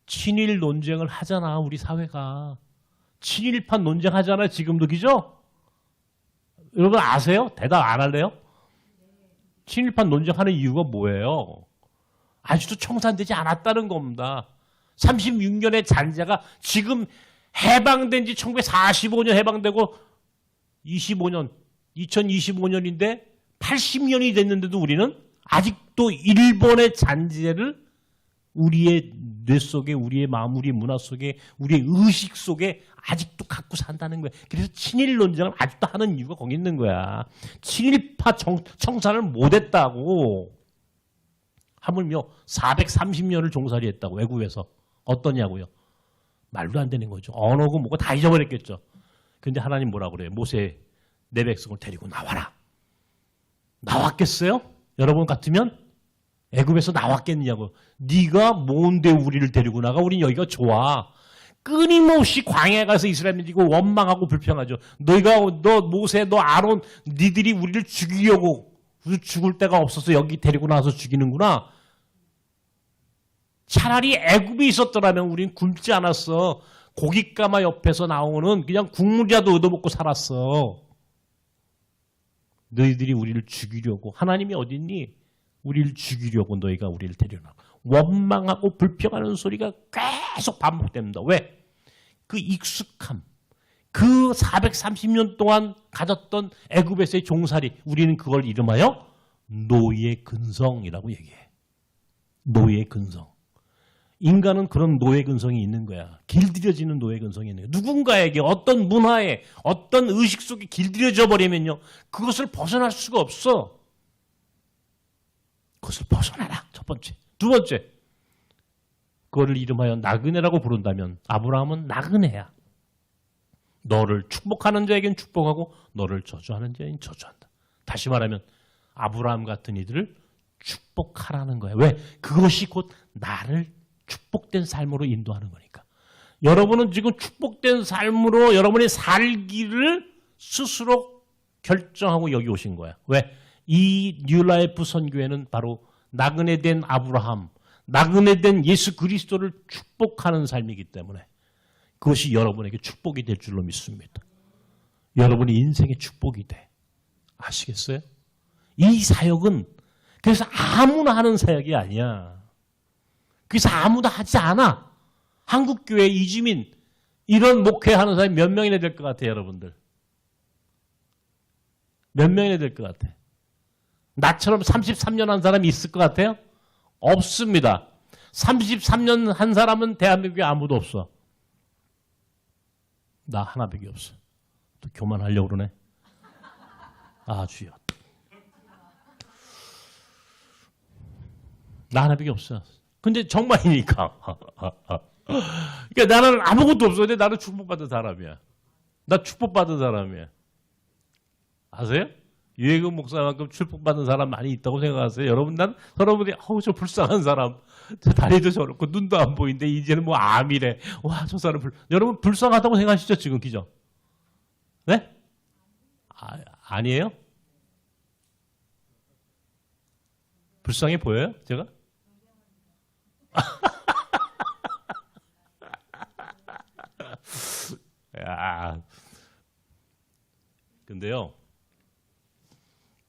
친일 논쟁을 하잖아. 우리 사회가. 친일파 논쟁하잖아요. 지금도. 그죠? 여러분 아세요? 대답 안 할래요? 친일파 논쟁하는 이유가 뭐예요? 아직도 청산되지 않았다는 겁니다. 36년의 잔재가 지금 해방된 지 1945년 해방되고 25년, 2025년인데 80년이 됐는데도 우리는 아직도 일본의 잔재를 우리의 뇌 속에, 우리의 마음, 우리의 문화 속에, 우리의 의식 속에 아직도 갖고 산다는 거야. 그래서 친일 논쟁을 아직도 하는 이유가 거기 있는 거야. 친일파 청산을 못했다고. 하물며 430년을 종살이 했다고, 외국에서. 어떠냐고요? 말도 안 되는 거죠. 언어고 뭐고 다 잊어버렸겠죠. 근데 하나님 뭐라 그래요? 모세, 내 백성을 데리고 나와라. 나왔겠어요? 여러분 같으면? 애굽에서 나왔겠냐고. 네가 뭔데 우리를 데리고 나가? 우린 여기가 좋아. 끊임없이 광야에 가서 이스라엘민들이 원망하고 불평하죠. 너 모세, 너 아론, 니들이 우리를 죽이려고 죽을 데가 없어서 여기 데리고 나와서 죽이는구나. 차라리 애굽에 있었더라면 우린 굶지 않았어. 고깃가마 옆에서 나오는 그냥 국물이라도 얻어먹고 살았어. 너희들이 우리를 죽이려고. 하나님이 어딨니? 우리를 죽이려고 너희가 우리를 데려나. 원망하고 불평하는 소리가 계속 반복됩니다. 왜? 그 익숙함, 그 430년 동안 가졌던 애굽에서의 종살이, 우리는 그걸 이름하여 노예 근성이라고 얘기해. 노예 근성. 인간은 그런 노예 근성이 있는 거야. 길들여지는 노예 근성이 있는 거야. 누군가에게 어떤 문화에 어떤 의식 속에 길들여져 버리면요, 그것을 벗어날 수가 없어. 그것을 벗어나라. 첫 번째. 두 번째, 그거를 이름하여 나그네라고 부른다면 아브라함은 나그네야. 너를 축복하는 자에겐 축복하고 너를 저주하는 자에겐 저주한다. 다시 말하면 아브라함 같은 이들을 축복하라는 거야. 왜? 그것이 곧 나를 축복된 삶으로 인도하는 거니까. 여러분은 지금 축복된 삶으로 여러분이 살기를 스스로 결정하고 여기 오신 거야. 왜? 이 뉴라이프 선교회는 바로 나그네 된 아브라함, 나그네 된 예수 그리스도를 축복하는 삶이기 때문에 그것이 여러분에게 축복이 될 줄로 믿습니다. 여러분의 인생의 축복이 돼. 아시겠어요? 이 사역은 그래서 아무나 하는 사역이 아니야. 그래서 아무도 하지 않아. 한국교회 이주민 이런 목회하는 사람이 몇 명이나 될 것 같아요, 여러분들? 몇 명이나 될 것 같아? 나처럼 33년 한 사람이 있을 것 같아요? 없습니다. 33년 한 사람은 대한민국에 아무도 없어. 나 하나밖에 없어. 또 교만하려고 그러네. 아, 주여. 나 하나밖에 없어. 근데 정말이니까. 그러니까 나는 아무것도 없어. 근데 나는 축복받은 사람이야. 나 축복받은 사람이야. 아세요? 유해근 목사만큼 축복받은 사람 많이 있다고 생각하세요? 여러분, 여러분이, 저 불쌍한 사람. 저 다리도 저렇고, 눈도 안 보이는데, 이제는 뭐 암이래. 와, 저 사람 여러분, 불쌍하다고 생각하시죠, 지금, 기죠? 네? 아니에요? 불쌍해 보여요, 제가? 야. 근데요,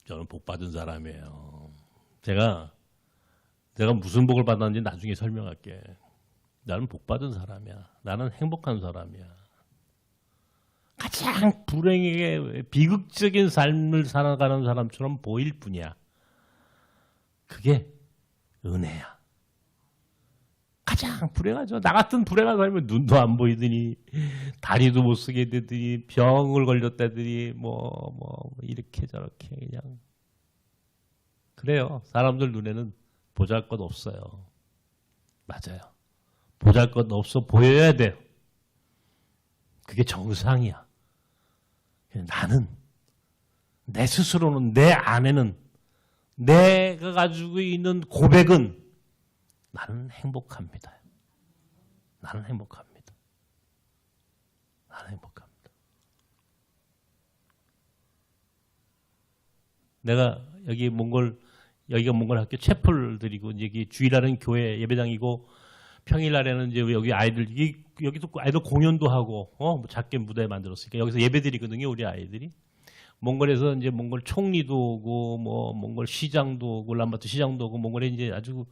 저는 복 받은 사람이에요. 제가 무슨 복을 받았는지 나중에 설명할게. 나는 복 받은 사람이야. 나는 행복한 사람이야. 가장 불행하게 비극적인 삶을 살아가는 사람처럼 보일 뿐이야. 그게 은혜야. 가장 불행하죠. 나 같은 불행한 사람은 눈도 안 보이더니 다리도 못 쓰게 되더니 병을 걸렸다더니 뭐 이렇게 저렇게 그냥 그래요. 사람들 눈에는 보잘것 없어요. 맞아요. 보잘것 없어 보여야 돼요. 그게 정상이야. 나는 내 스스로는 내 안에는 내가 가지고 있는 고백은 나는 행복합니다. 나는 행복합니다. 나는 행복합니다. 내가 여기가 몽골 학교 채플 드리고 여기 주일날은 교회 예배당이고 평일날에는 이제 여기 여기도 아이들 공연도 하고 뭐 작게 무대 만들었으니까 여기서 예배 드리거든요, 우리 아이들이. 몽골에서 이제 몽골 총리도 오고 뭐 몽골 시장도 오고 울란바토 시장도 오고 몽골에 이제 아주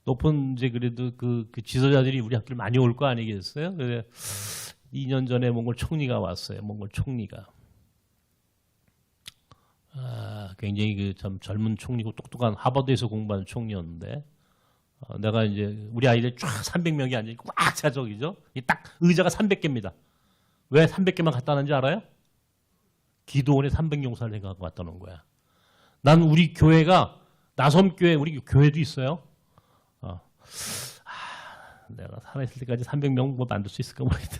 높은 이제 그래도 그 지도자들이 우리 학교를 많이 올 거 아니겠어요? 그래 2년 전에 몽골 총리가 왔어요. 몽골 총리가 굉장히 그 참 젊은 총리고 똑똑한 하버드에서 공부한 총리였는데 내가 이제 우리 아이들 쫙 300명이 앉아 있고 꽉 차적이죠. 딱 의자가 300개입니다. 왜 300개만 갖다 놨는지 알아요? 기도원에 300용사를 생각하고 갖다 놓은 거야. 난 우리 교회가 나섬교회 우리 교회도 있어요. 내가 살아있을 때까지 300명 못 만들 수 있을까 모르겠다.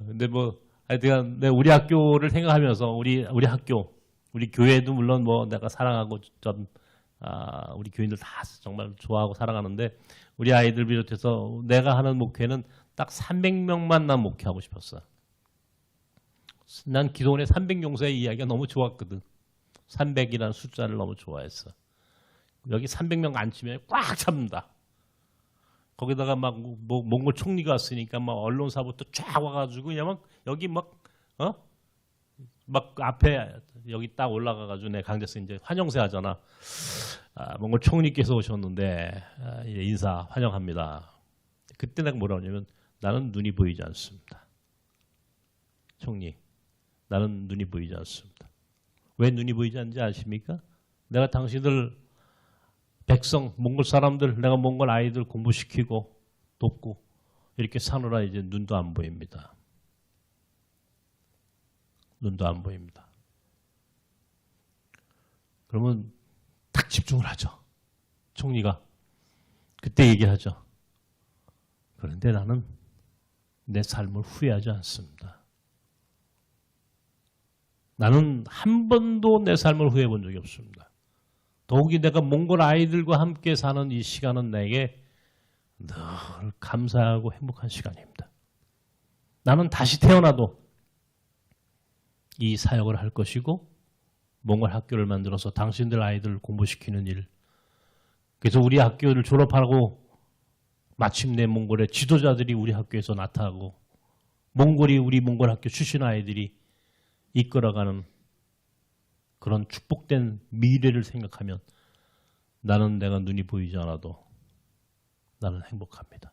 근데 뭐 하여튼 우리 학교를 생각하면서 우리 학교 우리 교회도 물론 뭐 내가 사랑하고 좀 우리 교인들 다 정말 좋아하고 사랑하는데 우리 아이들 비롯해서 내가 하는 목회는 딱 300명만 난 목회하고 싶었어. 난 기도원의 300용사의 이야기가 너무 좋았거든. 300이라는 숫자를 너무 좋아했어. 여기 300명 앉히면 꽉 잡는다. 거기다가 막 몽골 총리가 왔으니까 막 언론사부터 쫙 와가지고 그냥 막 여기 막 앞에 여기 딱 올라가가지고 내 강제서 이제 환영세 하잖아. 몽골 총리께서 오셨는데 이제 인사 환영합니다. 그때 내가 뭐라고 하냐면 나는 눈이 보이지 않습니다. 총리, 나는 눈이 보이지 않습니다. 왜 눈이 보이지 않는지 아십니까? 내가 당신들 백성, 몽골 사람들, 내가 몽골 아이들 공부시키고 돕고 이렇게 사느라 이제 눈도 안 보입니다. 눈도 안 보입니다. 그러면 딱 집중을 하죠. 총리가. 그때 얘기하죠. 그런데 나는 내 삶을 후회하지 않습니다. 나는 한 번도 내 삶을 후회해 본 적이 없습니다. 더욱이 내가 몽골 아이들과 함께 사는 이 시간은 내게 늘 감사하고 행복한 시간입니다. 나는 다시 태어나도 이 사역을 할 것이고 몽골 학교를 만들어서 당신들 아이들 공부시키는 일. 그래서 우리 학교를 졸업하고 마침내 몽골의 지도자들이 우리 학교에서 나타나고 몽골이 우리 몽골 학교 출신 아이들이 이끌어가는 그런 축복된 미래를 생각하면 나는 내가 눈이 보이지 않아도 나는 행복합니다.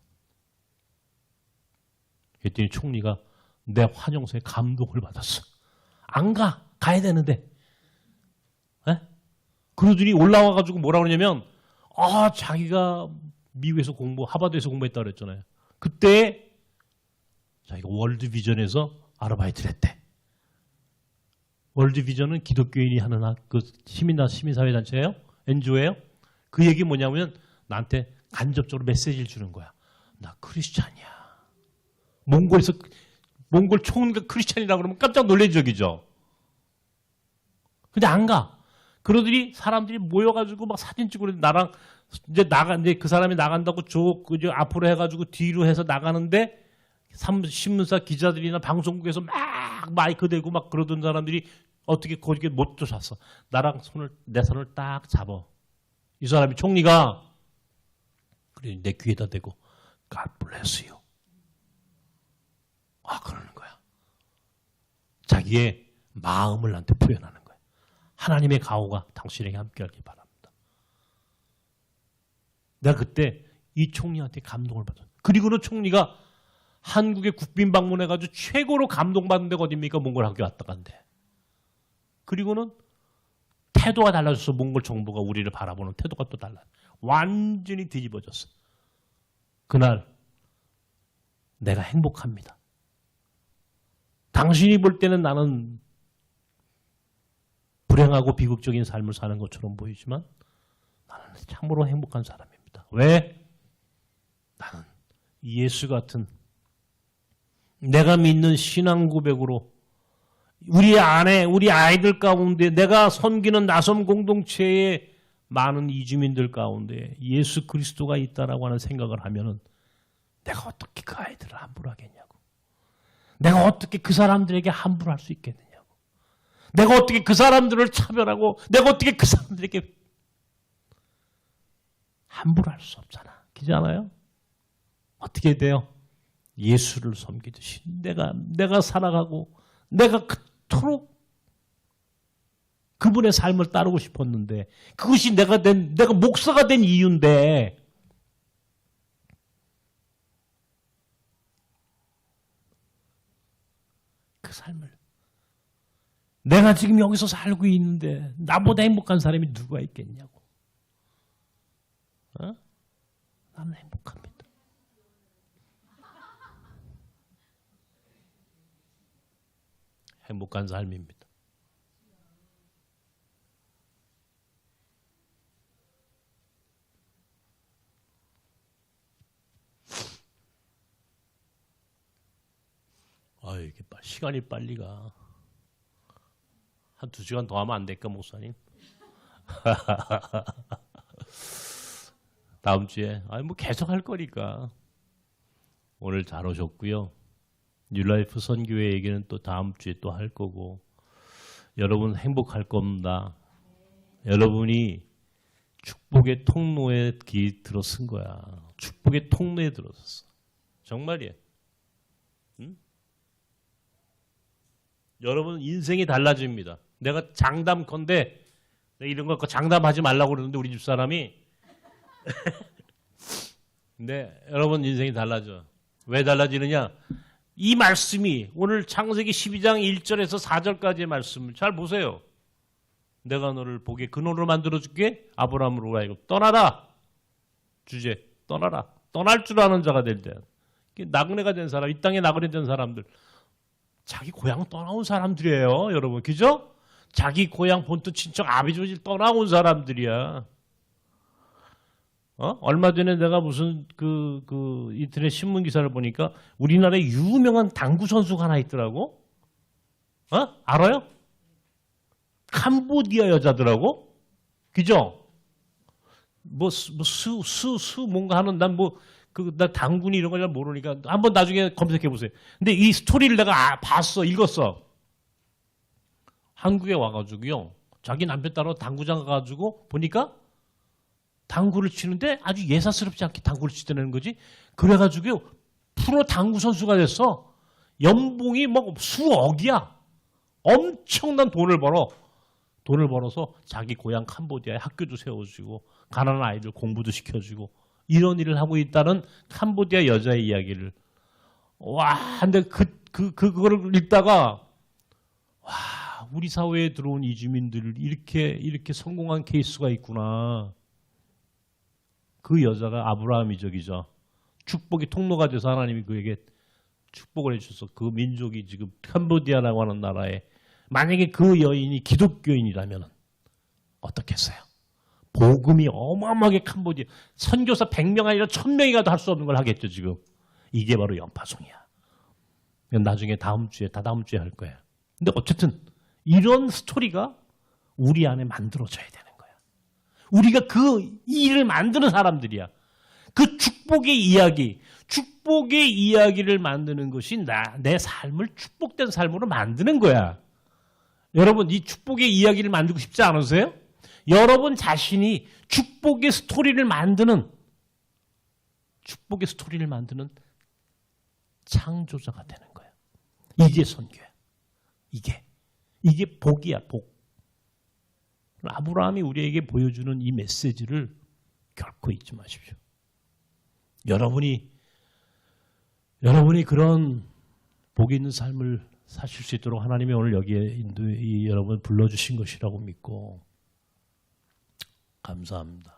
그랬더니 총리가 내 환영서에 감동을 받았어. 안 가. 가야 되는데. 에? 그러더니 올라와가지고 뭐라 그러냐면 자기가 미국에서 하버드에서 공부했다 그랬잖아요. 그때 자기가 월드비전에서 아르바이트를 했대. 월드비전은 기독교인이 하는 그 시민사회단체예요? NGO예요? 그 얘기 뭐냐면 나한테 간접적으로 메시지를 주는 거야. 나 크리스찬이야. 몽골 총리가 크리스찬이라고 그러면 깜짝 놀란 적이죠. 근데 안 가. 그러더니 사람들이 모여가지고 막 사진 찍고 나랑 이제 그 사람이 나간다고 저 앞으로 해가지고 뒤로 해서 나가는데 신문사 기자들이나 방송국에서 막 마이크 대고 막 그러던 사람들이 어떻게 거기에 못 쫓았어. 나랑 내 손을 딱 잡아. 이 사람이 총리가 그래 내 귀에다 대고 God bless you. 그러는 거야. 자기의 마음을 나한테 표현하는 거야. 하나님의 가호가 당신에게 함께하길 바랍니다. 내가 그때 이 총리한테 감동을 받았어. 그리고는 총리가 한국에 국빈 방문해가지고 최고로 감동받은 데가 어딥니까? 몽골 학교 왔다 간대. 그리고는 태도가 달라져서 몽골 정부가 우리를 바라보는 태도가 또 달라. 완전히 뒤집어졌어. 그날 내가 행복합니다. 당신이 볼 때는 나는 불행하고 비극적인 삶을 사는 것처럼 보이지만 나는 참으로 행복한 사람입니다. 왜? 나는 예수 같은 내가 믿는 신앙 고백으로 우리 안에 우리 아이들 가운데 내가 섬기는 나섬 공동체의 많은 이주민들 가운데 예수 그리스도가 있다라고 하는 생각을 하면은 내가 어떻게 그 아이들을 함부로 하겠냐고. 내가 어떻게 그 사람들에게 함부로 할 수 있겠느냐고. 내가 어떻게 그 사람들을 차별하고 내가 어떻게 그 사람들에게 함부로 할 수 없잖아. 그렇지 않아요? 어떻게 돼요? 예수를 섬기듯이 내가 살아가고 내가 그토록 그분의 삶을 따르고 싶었는데 그것이 내가 목사가 된 이유인데 그 삶을 내가 지금 여기서 살고 있는데 나보다 행복한 사람이 누가 있겠냐고. 어? 나는 행복합니다. 행복한 삶입니다. 이게 시간이 빨리 가. 한 2시간 더 하면 안 될까, 목사님? 다음 주에. 뭐 계속 할 거니까. 오늘 잘 오셨고요. 뉴라이프 선교회 얘기는 또 다음 주에 또 할 거고. 여러분 행복할 겁니다. 여러분이 축복의 통로에 들어선 거야. 축복의 통로에 들어섰어. 정말이에요. 응? 여러분 인생이 달라집니다. 내가 장담컨대 내가 이런 거 장담하지 말라고 그러는데 우리 집사람이 근데 여러분 인생이 달라져. 왜 달라지느냐? 이 말씀이 오늘 창세기 12장 1절에서 4절까지의 말씀을 잘 보세요. 내가 너를 보게 근원으로 만들어줄게. 아브라함으로 하여금 떠나라. 주제 떠나라. 떠날 줄 아는 자가 될 때. 나그네가 된 사람, 이 땅에 나그네 된 사람들 자기 고향 떠나온 사람들이에요. 여러분 그죠? 자기 고향 본토 친척 아비조지 떠나온 사람들이야. 얼마 전에 내가 무슨 인터넷 신문 기사를 보니까 우리나라에 유명한 당구 선수가 하나 있더라고. 알아요? 캄보디아 여자더라고. 그죠? 뭔가 하는 나 당군이 이런 걸 잘 모르니까 한번 나중에 검색해 보세요. 근데 이 스토리를 내가 읽었어. 한국에 와가지고요. 자기 남편 따라 당구장 가가지고 보니까 당구를 치는데 아주 예사스럽지 않게 당구를 치더라는 거지. 그래가지고 프로 당구 선수가 됐어. 연봉이 수억이야. 엄청난 돈을 벌어서 자기 고향 캄보디아에 학교도 세워주고 가난한 아이들 공부도 시켜주고 이런 일을 하고 있다는 캄보디아 여자의 이야기를. 근데 그거를 읽다가 우리 사회에 들어온 이주민들 이렇게 성공한 케이스가 있구나. 그 여자가 아브라함이적이죠. 축복의 통로가 돼서 하나님이 그에게 축복을 해주셔서 그 민족이 지금 캄보디아라고 하는 나라에 만약에 그 여인이 기독교인이라면 어떻겠어요? 복음이 어마어마하게 캄보디아 선교사 100명 아니라 1000명이 가도 할 수 없는 걸 하겠죠 지금. 이게 바로 연파송이야. 나중에 다다음 주에 할 거야. 근데 어쨌든 이런 스토리가 우리 안에 만들어져야 되는 거야. 우리가 그 일을 만드는 사람들이야. 그 축복의 이야기를 만드는 것이 내 삶을 축복된 삶으로 만드는 거야. 여러분 이 축복의 이야기를 만들고 싶지 않으세요? 여러분 자신이 축복의 스토리를 만드는 창조자가 되는 거야. 이게 선교야. 이게 복이야, 복. 아브라함이 우리에게 보여주는 이 메시지를 결코 잊지 마십시오. 여러분이 그런 복 있는 삶을 사실 수 있도록 하나님이 오늘 여기에 여러분 불러주신 것이라고 믿고 감사합니다.